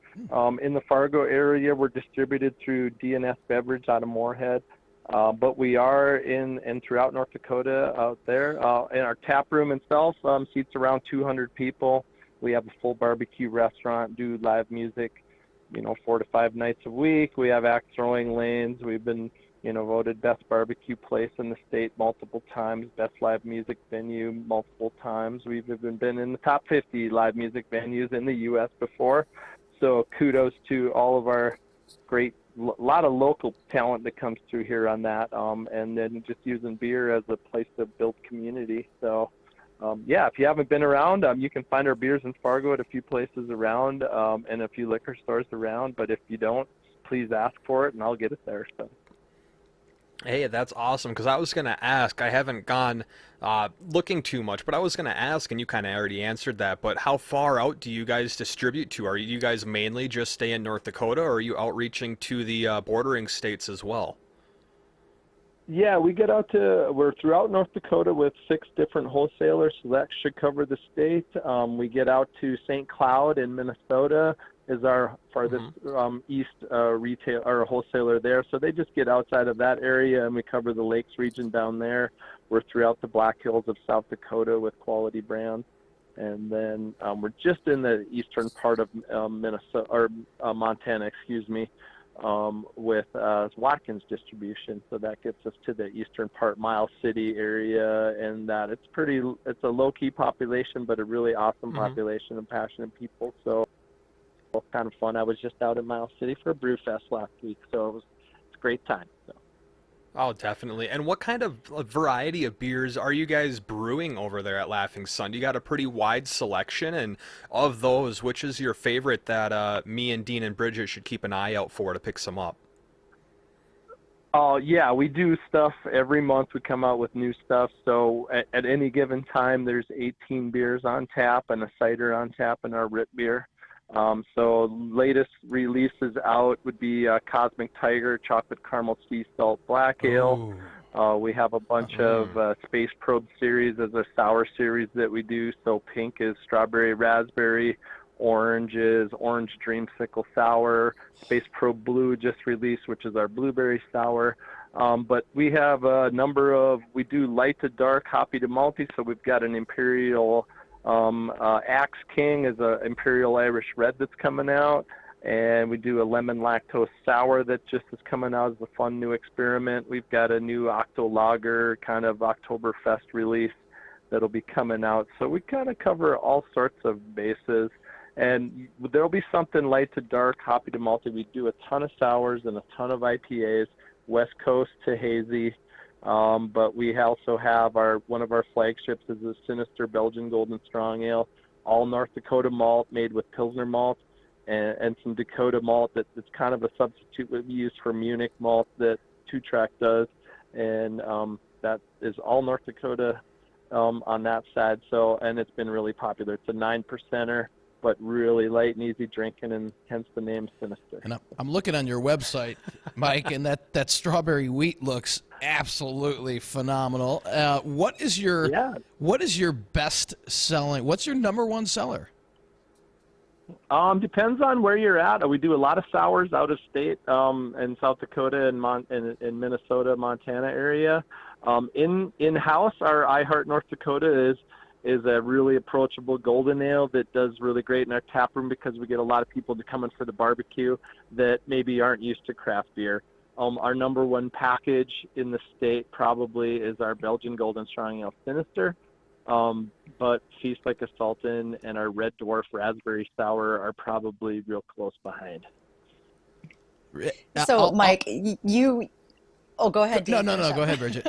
In the Fargo area, we're distributed through D&S Beverage out of Moorhead, but we are in and throughout North Dakota out there. And our tap room itself seats around 200 people. We have a full barbecue restaurant, do live music, 4 to 5 nights a week. We have axe throwing lanes. We've been voted best barbecue place in the state multiple times, best live music venue multiple times. We've even been in the top 50 live music venues in the U.S. before. So kudos to all of our great, lot of local talent that comes through here on that, and then just using beer as a place to build community. So, if you haven't been around, you can find our beers in Fargo at a few places around and a few liquor stores around. But if you don't, please ask for it, and I'll get it there. So. Hey, that's awesome, because I was going to ask, I haven't gone looking too much, but I was going to ask, and you kind of already answered that, but how far out do you guys distribute to? Are you guys mainly just stay in North Dakota, or are you outreaching to the bordering states as well? Yeah, we're throughout North Dakota with 6 different wholesalers, so that should cover the state. We get out to St. Cloud in Minnesota, is our farthest east retail or wholesaler there. So they just get outside of that area, and we cover the Lakes region down there. We're throughout the Black Hills of South Dakota with quality brands. And then we're just in the eastern part of Minnesota or Montana, with Watkins distribution. So that gets us to the eastern part, Miles City area, and that it's a low-key population, but a really awesome population of passionate people. So kind of fun. I was just out in Miles City for a brew fest last week, so it's a great time. So. Oh, definitely. And what kind of variety of beers are you guys brewing over there at Laughing Sun? You got a pretty wide selection, and of those, which is your favorite that me and Dean and Bridgette should keep an eye out for to pick some up? Oh, yeah, we do stuff every month. We come out with new stuff. So at any given time, there's 18 beers on tap and a cider on tap in our RIT beer. So latest releases out would be Cosmic Tiger, Chocolate Caramel Sea Salt Black Ale. We have a bunch of Space Probe series as a sour series that we do. So pink is Strawberry Raspberry, orange is Orange Dreamsicle Sour, Space Probe Blue just released, which is our Blueberry Sour. But we have we do light to dark, hoppy to malty. So we've got an Imperial Axe King is a Imperial Irish Red that's coming out, and we do a lemon lactose sour that just is coming out as a fun new experiment. We've got a new Octo Lager kind of Oktoberfest release that'll be coming out. So we kind of cover all sorts of bases, and there'll be something light to dark, hoppy to malty. We do a ton of sours and a ton of IPAs, West Coast to hazy. But we also have one of our flagships is a Sinister Belgian Golden Strong Ale, all North Dakota malt made with Pilsner malt and some Dakota malt that's kind of a substitute we use for Munich malt that 2-Track does. And that is all North Dakota on that side. So, and it's been really popular. It's a 9%er, but really light and easy drinking, and hence the name Sinister. And I'm looking on your website, Mike, and that strawberry wheat looks absolutely phenomenal. What is your best selling? What's your number one seller? Depends on where you're at. We do a lot of sours out of state in South Dakota and in Minnesota, Montana area. In-house, our I Heart North Dakota is a really approachable golden ale that does really great in our tap room because we get a lot of people to come in for the barbecue that maybe aren't used to craft beer. Our number one package in the state probably is our Belgian Golden Strong Ale Sinister. But Feast Like a Sultan and our Red Dwarf Raspberry Sour are probably real close behind. So, Mike, you... Oh, go ahead, Dean. No, go ahead, Bridget.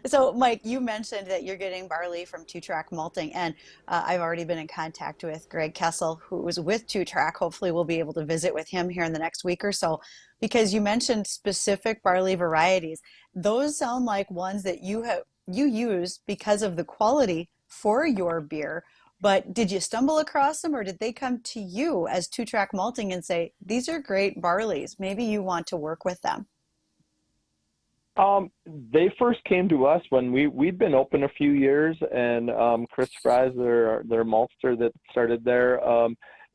So, Mike, you mentioned that you're getting barley from Two Track Malting, and I've already been in contact with Greg Kessel, who was with Two Track. Hopefully, we'll be able to visit with him here in the next week or so, because you mentioned specific barley varieties. Those sound like ones that you use because of the quality for your beer. But did you stumble across them, or did they come to you as Two Track Malting and say, these are great barleys, maybe you want to work with them? They first came to us when we'd been open a few years, and Chris Fries, their maltster that started there,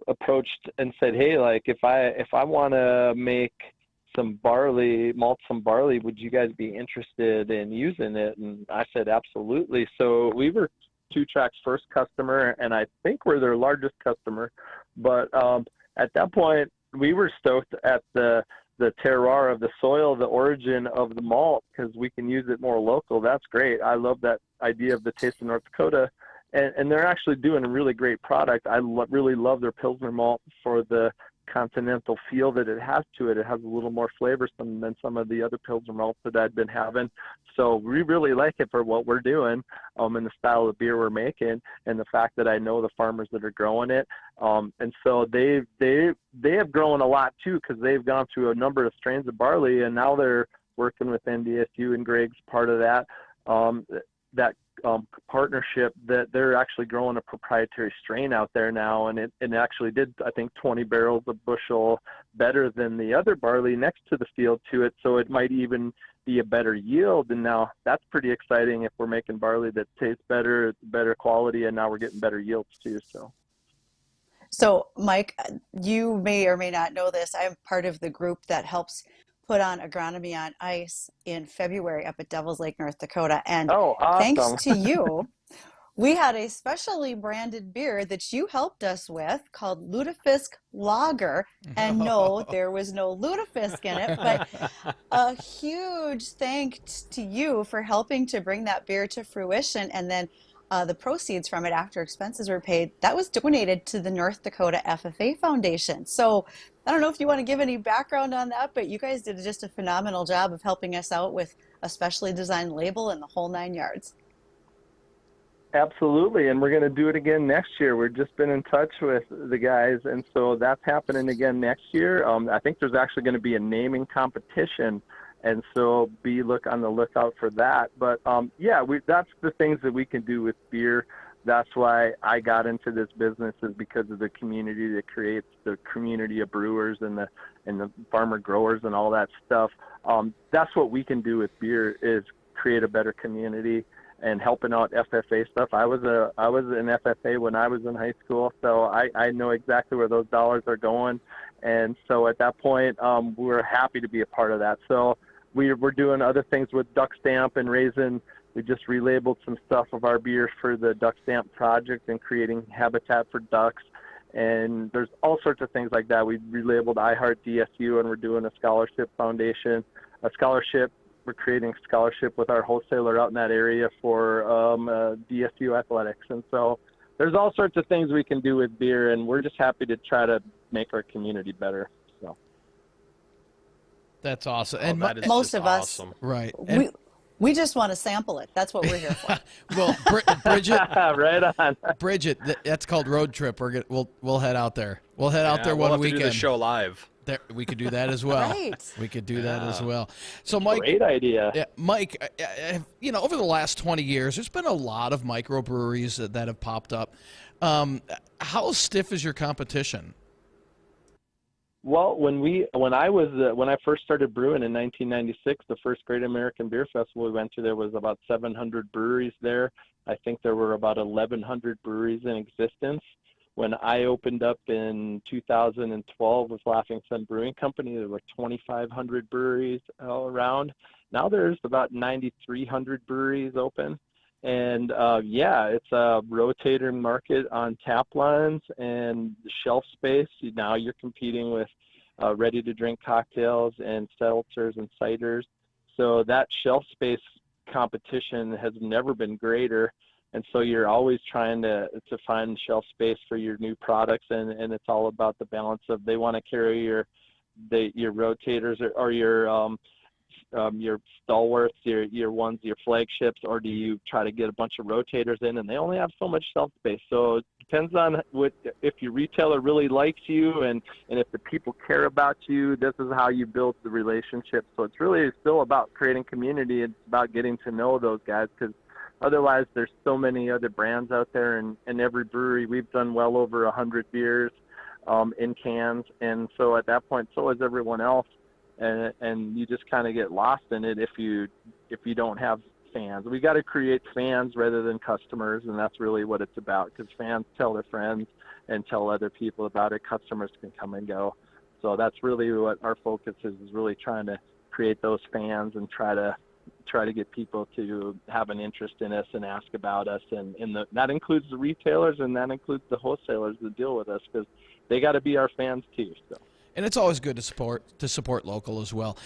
approached and said, "Hey, like if I want to make some barley, would you guys be interested in using it?" And I said, "Absolutely." So we were Two Track's first customer, and I think we're their largest customer. But at that point, we were stoked at the terroir of the soil, the origin of the malt, because we can use it more local. That's great. I love that idea of the Taste of North Dakota. And they're actually doing a really great product. I really love their Pilsner malt for the continental feel that it has to it. It has a little more flavor than some of the other Pilsner malts that I'd been having. So we really like it for what we're doing, and the style of beer we're making, and the fact that I know the farmers that are growing it. And so they have grown a lot too, because they've gone through a number of strains of barley, and now they're working with NDSU, and Greg's part of that. Partnership, that they're actually growing a proprietary strain out there now, and it actually did, I think, 20 barrels a bushel better than the other barley next to the field to it, so it might even be a better yield. And now that's pretty exciting if we're making barley that tastes better, better quality, and now we're getting better yields too. So Mike, you may or may not know this, I'm part of the group that helps put on Agronomy on Ice in February up at Devil's Lake, North Dakota. And awesome. Thanks to you, we had a specially branded beer that you helped us with called Lutefisk Lager. And no, there was no lutefisk in it, but a huge thanks to you for helping to bring that beer to fruition. And then the proceeds from it, after expenses were paid, that was donated to the North Dakota FFA Foundation. So I don't know if you want to give any background on that, but you guys did just a phenomenal job of helping us out with a specially designed label and the whole 9 yards. Absolutely, and we're going to do it again next year. We've just been in touch with the guys, and so that's happening again next year. I think there's actually going to be a naming competition, and so look on the lookout for that. But that's the things that we can do with beer. That's why I got into this business, is because of the community that creates the community of brewers and the farmer growers and all that stuff. That's what we can do with beer, is create a better community and helping out FFA stuff. I was an FFA when I was in high school, so I know exactly where those dollars are going. And so at that point, we're happy to be a part of that. So we're doing other things with Duck Stamp and raising. We just relabeled some stuff of our beer for the Duck Stamp project and creating habitat for ducks. And there's all sorts of things like that. We relabeled I Heart DSU, and we're doing a scholarship foundation, We're creating a scholarship with our wholesaler out in that area for DSU athletics. And so there's all sorts of things we can do with beer, and we're just happy to try to make our community better. So that's awesome. And most of us, right? We just want to sample it. That's what we're here for. Well, Bridget, right on. Bridget, that's called road trip. We'll head out there. We'll head out there one weekend. Do the show live. There, we could do that as well. Right. We could do that as well. So, Mike, great idea. Yeah, Mike, over the last 20 years, there's been a lot of microbreweries that have popped up. How stiff is your competition? Well, when I first started brewing in 1996, the first Great American Beer Festival we went to, there was about 700 breweries there. I think there were about 1,100 breweries in existence. When I opened up in 2012 with Laughing Sun Brewing Company, there were 2,500 breweries all around. Now there's about 9,300 breweries open. And it's a rotating market on tap lines and the shelf space. Now you're competing with ready-to-drink cocktails and seltzers and ciders. So that shelf space competition has never been greater. And so you're always trying to find shelf space for your new products, and it's all about the balance of they want to carry your rotators or your stalwarts, your ones, your flagships, or do you try to get a bunch of rotators in, and they only have so much shelf space. So it depends on if your retailer really likes you and if the people care about you. This is how you build the relationship. So it's really still about creating community. It's about getting to know those guys, because otherwise, there's so many other brands out there, and every brewery, we've done well over 100 beers in cans, and so at that point, so is everyone else, and you just kind of get lost in it if you don't have fans. We got to create fans rather than customers, and that's really what it's about, because fans tell their friends and tell other people about it. Customers can come and go. So that's really what our focus is really trying to create those fans and try to get people to have an interest in us and ask about us, and that includes the retailers and that includes the wholesalers that deal with us, because they got to be our fans too. So. And it's always good to support local as well.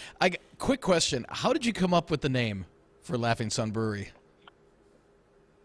Quick question: how did you come up with the name for Laughing Sun Brewery?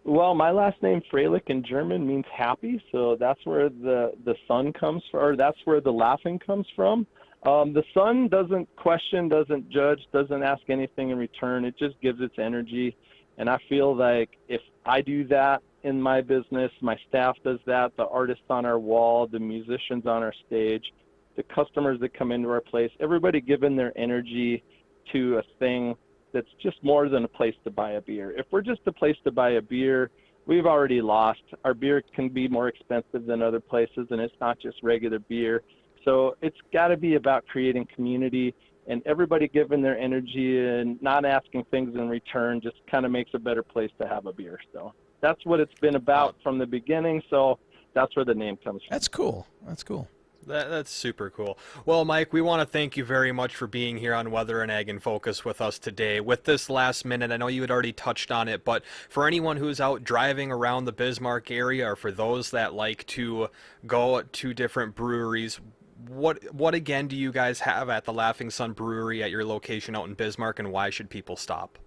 Well, my last name Frolich in German means happy, so that's where the sun comes from, or that's where the laughing comes from. The sun doesn't question, doesn't judge, doesn't ask anything in return. It just gives its energy. And I feel like if I do that in my business, my staff does that, the artists on our wall, the musicians on our stage, the customers that come into our place, everybody giving their energy to a thing that's just more than a place to buy a beer. If we're just a place to buy a beer, we've already lost. Our beer can be more expensive than other places, and it's not just regular beer. So it's got to be about creating community, and everybody giving their energy and not asking things in return just kind of makes a better place to have a beer. So that's what it's been about from the beginning. So that's where the name comes from. That's cool. That's cool. That's super cool. Well, Mike, we want to thank you very much for being here on Weather and Ag in Focus with us today. With this last minute, I know you had already touched on it, but for anyone who's out driving around the Bismarck area, or for those that like to go to different breweries, what again do you guys have at the Laughing Sun Brewery at your location out in Bismarck, and why should people stop?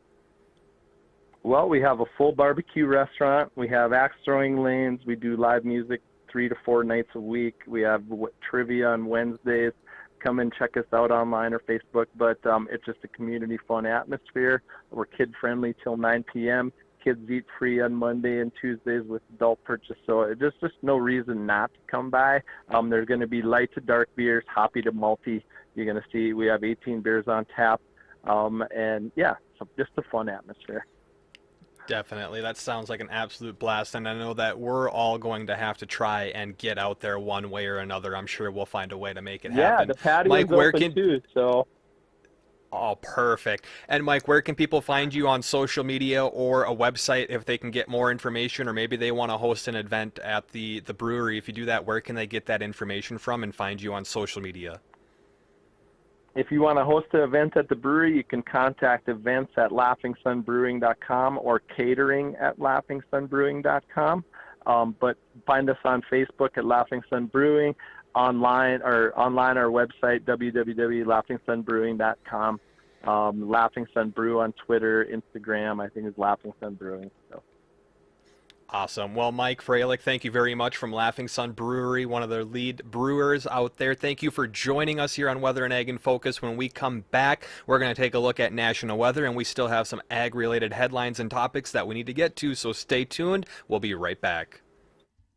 Well, we have a full barbecue restaurant. We have axe throwing lanes. We do live music 3 to 4 nights a week. We have trivia on Wednesdays. Come and check us out online or Facebook. But it's just a community fun atmosphere. We're kid friendly till 9 p.m. Kids eat free on Monday and Tuesdays with adult purchase. So there's just no reason not to come by. There's going to be light to dark beers, hoppy to malty. You're going to see we have 18 beers on tap. And yeah, so just a fun atmosphere. Definitely. That sounds like an absolute blast, and I know that we're all going to have to try and get out there one way or another. I'm sure we'll find a way to make it happen. Yeah, the patio's open too, so... Oh, perfect. And Mike, where can people find you on social media or a website if they can get more information, or maybe they want to host an event at the brewery? If you do that, where can they get that information from and find you on social media? If you want to host an event at the brewery, you can contact events at laughingsunbrewing.com or catering@laughingsunbrewing.com. But find us on Facebook at Laughing Sun Brewing, online our website, www.laughingsunbrewing.com. Laughing Sun Brew on Twitter, Instagram, I think is Laughing Sun Brewing. So. Awesome. Well, Mike Frolich, thank you very much from Laughing Sun Brewery, one of the lead brewers out there. Thank you for joining us here on Weather and Ag in Focus. When we come back, we're going to take a look at national weather, and we still have some ag-related headlines and topics that we need to get to, so stay tuned. We'll be right back.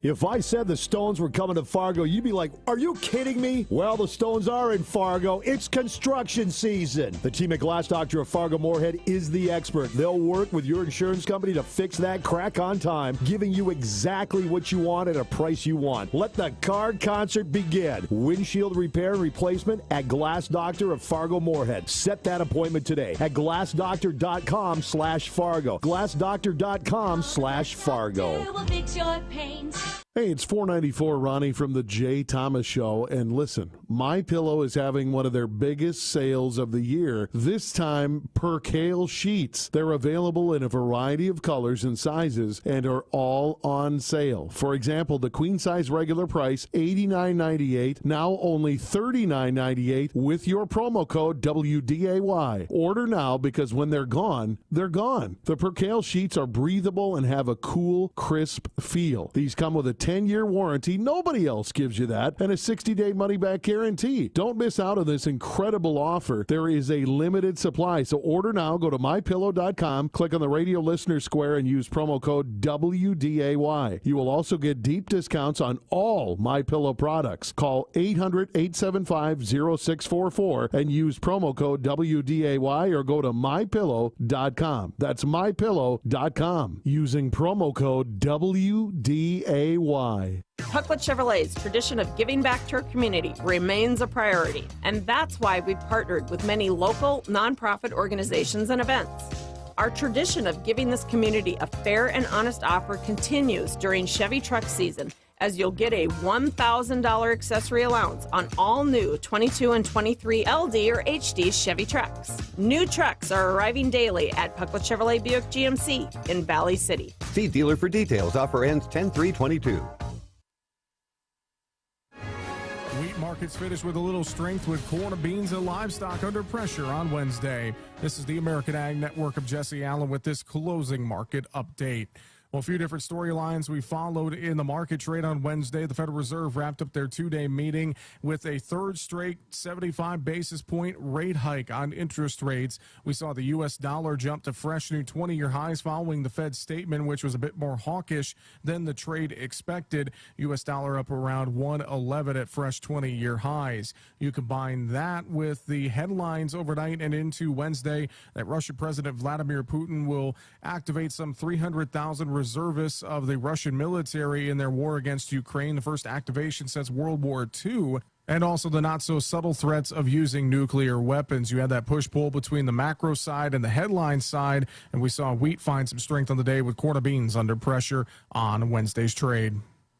If I said the Stones were coming to Fargo, you'd be like, are you kidding me? Well, the Stones are in Fargo. It's construction season. The team at Glass Doctor of Fargo Moorhead is the expert. They'll work with your insurance company to fix that crack on time, giving you exactly what you want at a price you want. Let the car concert begin. Windshield repair and replacement at Glass Doctor of Fargo Moorhead. Set that appointment today at glassdoctor.com/Fargo. glassdoctor.com/Fargo. We'll fix your pains. Hey, it's 494 Ronnie from the Jay Thomas Show. And listen, MyPillow is having one of their biggest sales of the year, this time percale sheets. They're available in a variety of colors and sizes and are all on sale. For example, the queen size regular price, $89.98, now only $39.98 with your promo code WDAY. Order now because when they're gone, they're gone. The percale sheets are breathable and have a cool, crisp feel. These come with a 10-year warranty. Nobody else gives you that. And a 60-day money-back guarantee. Don't miss out on this incredible offer. There is a limited supply. So order now. Go to MyPillow.com, click on the radio listener square, and use promo code WDAY. You will also get deep discounts on all MyPillow products. Call 800-875-0644 and use promo code WDAY or go to MyPillow.com. That's MyPillow.com. Using promo code WDAY. Pucklet Chevrolet's tradition of giving back to our community remains a priority, and that's why we've partnered with many local nonprofit organizations and events. Our tradition of giving this community a fair and honest offer continues during Chevy truck season, as you'll get a $1,000 accessory allowance on all new 22 and 23 LD or HD Chevy trucks. New trucks are arriving daily at Pucklet Chevrolet Buick GMC in Valley City. See dealer for details. Offer ends 10/3/22. Wheat markets finished with a little strength with corn, beans, and livestock under pressure on Wednesday. This is the American Ag Network of Jesse Allen with this closing market update. Well, a few different storylines we followed in the market trade on Wednesday. The Federal Reserve wrapped up their two-day meeting with a third straight 75 basis point rate hike on interest rates. We saw the U.S. dollar jump to fresh new 20-year highs following the Fed's statement, which was a bit more hawkish than the trade expected. U.S. dollar up around 111 at fresh 20-year highs. You combine that with the headlines overnight and into Wednesday that Russian President Vladimir Putin will activate some 300,000 reservists of the Russian military in their war against Ukraine, the first activation since World War II, and also the not-so-subtle threats of using nuclear weapons. You had that push-pull between the macro side and the headline side, and we saw wheat find some strength on the day with corn and beans under pressure on Wednesday's trade.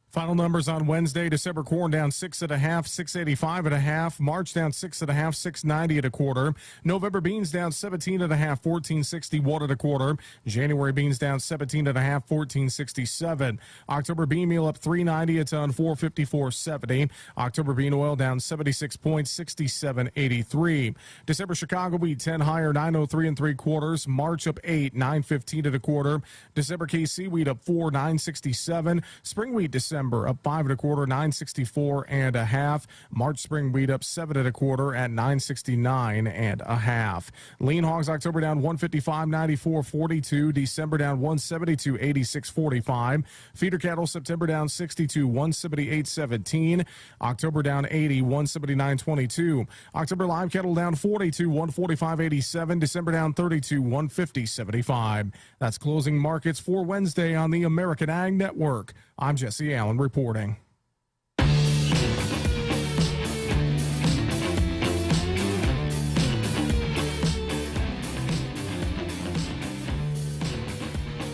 Final numbers on Wednesday: December corn down 6.5, 685.5. March down 6.5, 690 at a quarter. November beans down 17.5, 1461 at a quarter. January beans down 17.5, 1467. October bean meal up 390 a ton, 454.70. October bean oil down 76 points, 67.83. December Chicago wheat 10 higher, 903 3/4. March up 8, 915 at a quarter. December KC wheat up 4, 967. Spring wheat December up 5 1/4, 964.5. March spring wheat up 7 1/4 at 969.5. Lean hogs October down 155, 94.42. December down 172, 86.45. Feeder cattle September down 62, 178.17. October down 80, 179.22. October live cattle down 42, 145.87. December down 32, 150.75. That's closing markets for Wednesday on the American Ag Network. I'm Jesse Allen reporting.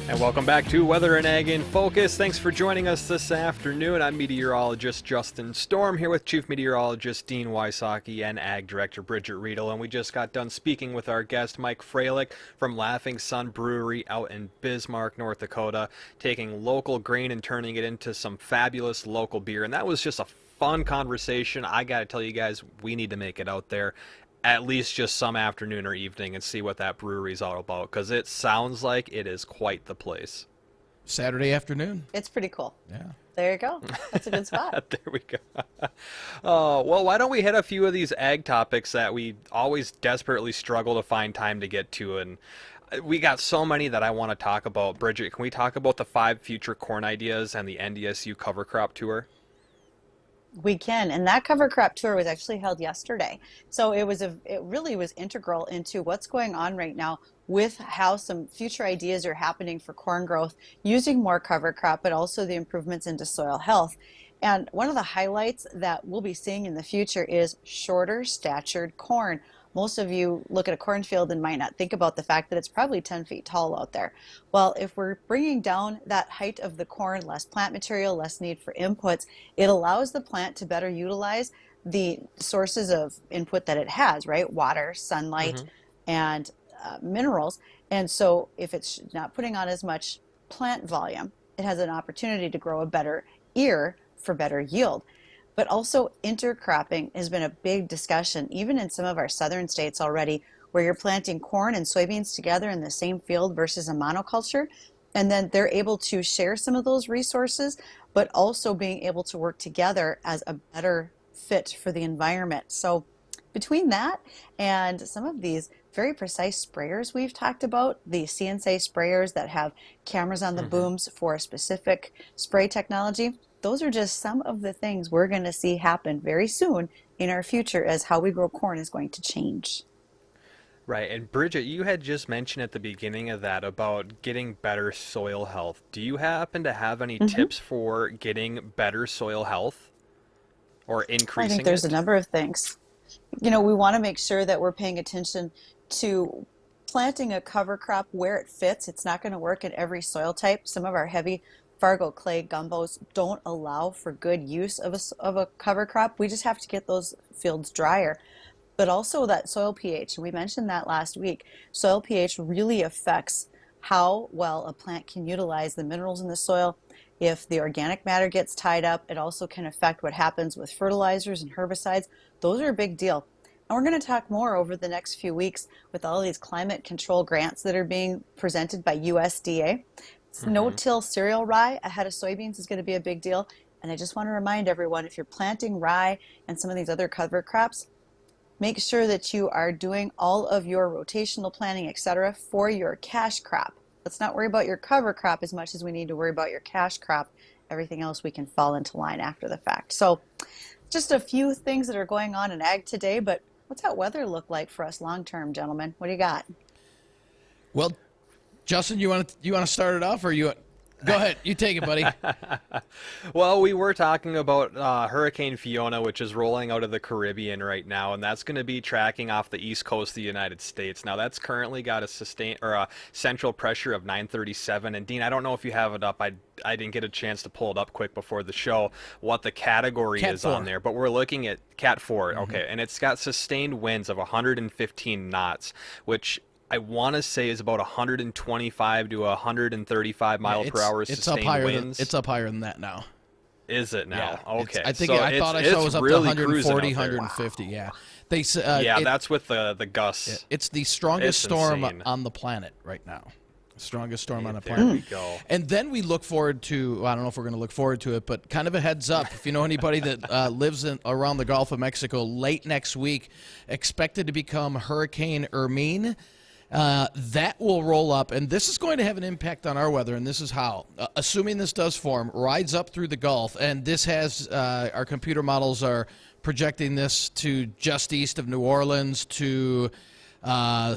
And welcome back to Weather and Ag in Focus. Thanks for joining us this afternoon. I'm meteorologist Justin Storm here with Chief Meteorologist Dean Wysocki and Ag Director Bridgette Readel. And we just got done speaking with our guest Mike Frolich from Laughing Sun Brewery out in Bismarck, North Dakota, taking local grain and turning it into some fabulous local beer. And that was just a fun conversation. I got to tell you guys, we need to make it out there at least just some afternoon or evening and see what that brewery is all about, because it sounds like it is quite the place. Saturday afternoon. It's pretty cool. Yeah. There you go. That's a good spot. There we go. Well, why don't we hit a few of these ag topics that we always desperately struggle to find time to get to, and we got so many that I want to talk about. Bridgette, can we talk about the 5 future corn ideas and the NDSU cover crop tour? We can, and that cover crop tour was actually held yesterday. So it really was integral into what's going on right now with how some future ideas are happening for corn growth using more cover crop, but also the improvements into soil health. And one of the highlights that we'll be seeing in the future is shorter statured corn. most of you look at a cornfield and might not think about the fact that it's probably 10 feet tall out there. Well, if we're bringing down that height of the corn, less plant material, less need for inputs, it allows the plant to better utilize the sources of input that it has, right? Water, sunlight, and minerals. And so if it's not putting on as much plant volume, it has an opportunity to grow a better ear for better yield. But also intercropping has been a big discussion, even in some of our southern states already, where you're planting corn and soybeans together in the same field versus a monoculture. And then they're able to share some of those resources, but also being able to work together as a better fit for the environment. So between that and some of these very precise sprayers we've talked about, the CNC sprayers that have cameras on the booms for a specific spray technology, those are just some of the things we're going to see happen very soon in our future as how we grow corn is going to change. Right, and Bridgette, you had just mentioned at the beginning of that about getting better soil health. Do you happen to have any tips for getting better soil health or increasing it? I think there's a number of things. You know, we want to make sure that we're paying attention to planting a cover crop where it fits. It's not going to work in every soil type. Some of our heavy Fargo clay gumbos don't allow for good use of a cover crop. We just have to get those fields drier. But also that soil pH, and we mentioned that last week, soil pH really affects how well a plant can utilize the minerals in the soil. If the organic matter gets tied up, it also can affect what happens with fertilizers and herbicides. Those are a big deal. And we're going to talk more over the next few weeks with all these climate control grants that are being presented by USDA. No-till cereal rye ahead of soybeans is going to be a big deal. And I just want to remind everyone, if you're planting rye and some of these other cover crops, make sure that you are doing all of your rotational planning, etc., for your cash crop. Let's not worry about your cover crop as much as we need to worry about your cash crop. Everything else we can fall into line after the fact. So just a few things that are going on in ag today, but what's that weather look like for us long-term, gentlemen? What do you got? Well, Justin, you want to start it off, or you? Go ahead, you take it, buddy. Well, we were talking about Hurricane Fiona, which is rolling out of the Caribbean right now, and that's going to be tracking off the east coast of the United States. Now, that's currently got a central pressure of 937. And Dean, I don't know if you have it up. I didn't get a chance to pull it up quick before the show, what the category is on there, but we're looking at Cat 4. Okay, and it's got sustained winds of 115 knots, which I want to say is about 125 to 135 mile per hour sustained winds. It's up higher than that now. Is it now? Yeah, okay. I think I thought I saw it was up to 140, 150. Wow. Yeah. That's with the gusts. It's the strongest storm on the planet right now. Strongest storm on the planet. There we go. And then we look forward to, I don't know if we're going to look forward to it, but kind of a heads up. If you know anybody that lives around the Gulf of Mexico, late next week, expected to become Hurricane Hermine. That will roll up, and this is going to have an impact on our weather, and this is how. Assuming this does form, rides up through the Gulf, and this has, our computer models are projecting this to just east of New Orleans to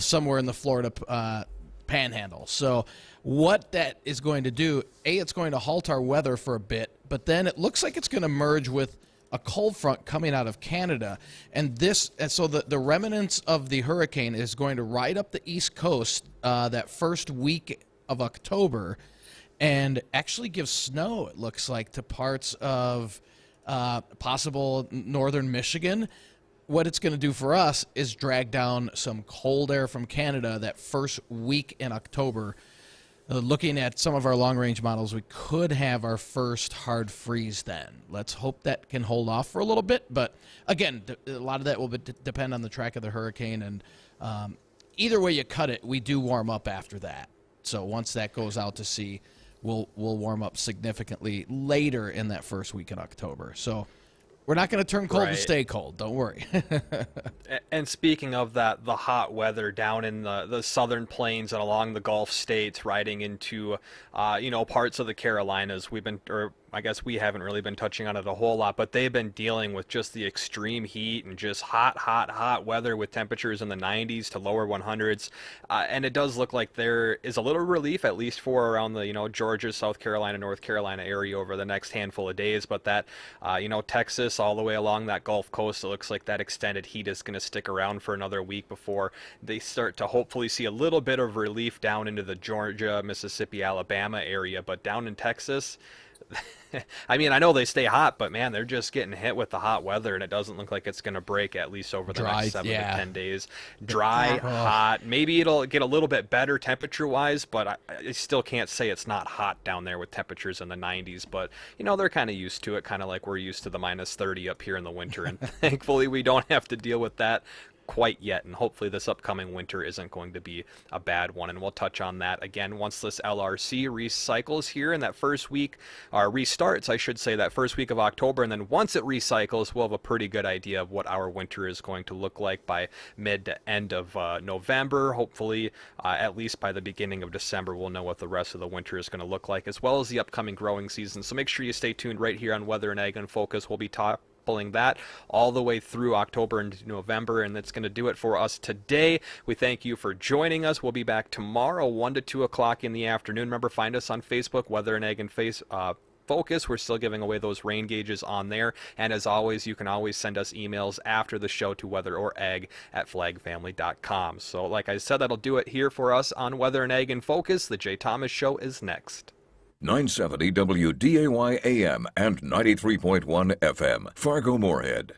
somewhere in the Florida panhandle. So what that is going to do, it's going to halt our weather for a bit, but then it looks like it's going to merge with a cold front coming out of Canada, and so the remnants of the hurricane is going to ride up the East Coast that first week of October, and actually give snow, it looks like, to parts of possible northern Michigan. What it's going to do for us is drag down some cold air from Canada that first week in October. Looking at some of our long-range models, we could have our first hard freeze then. Let's hope that can hold off for a little bit. But, again, a lot of that will depend on the track of the hurricane. And either way you cut it, we do warm up after that. So once that goes out to sea, we'll warm up significantly later in that first week in October. So we're not going to turn cold to stay cold. Don't worry. And speaking of that, the hot weather down in the southern plains and along the Gulf states, riding into parts of the Carolinas. I guess we haven't really been touching on it a whole lot, but they've been dealing with just the extreme heat and just hot weather with temperatures in the 90s to lower 100s. And it does look like there is a little relief, at least for around the, Georgia, South Carolina, North Carolina area over the next handful of days. But that, Texas all the way along that Gulf Coast, it looks like that extended heat is going to stick around for another week before they start to hopefully see a little bit of relief down into the Georgia, Mississippi, Alabama area. But down in Texas, I mean, I know they stay hot, but man, they're just getting hit with the hot weather, and it doesn't look like it's going to break at least over the next 7 to 10 days. Dry, hot. Maybe it'll get a little bit better temperature-wise, but I still can't say it's not hot down there with temperatures in the 90s. But, they're kind of used to it, kind of like we're used to the minus 30 up here in the winter, and thankfully we don't have to deal with that quite yet, and hopefully this upcoming winter isn't going to be a bad one, and we'll touch on that again once this LRC recycles here in that first week, or restarts, I should say, that first week of October. And then once it recycles, we'll have a pretty good idea of what our winter is going to look like by mid to end of November. Hopefully, at least by the beginning of December, we'll know what the rest of the winter is going to look like, as well as the upcoming growing season. So make sure you stay tuned right here on Weather and Ag in Focus. We'll be talking that all the way through October and November, and that's going to do it for us today. We thank you for joining us. We'll be back tomorrow 1 to 2 o'clock in the afternoon. Remember, find us on Facebook, Weather and Ag and Focus. We're still giving away those rain gauges on there, and as always, you can always send us emails after the show to weatherorag@flagfamily.com. So like I said, that'll do it here for us on Weather and Ag in Focus. The Jay Thomas Show is next. 970 WDAY AM and 93.1 FM, Fargo-Moorhead.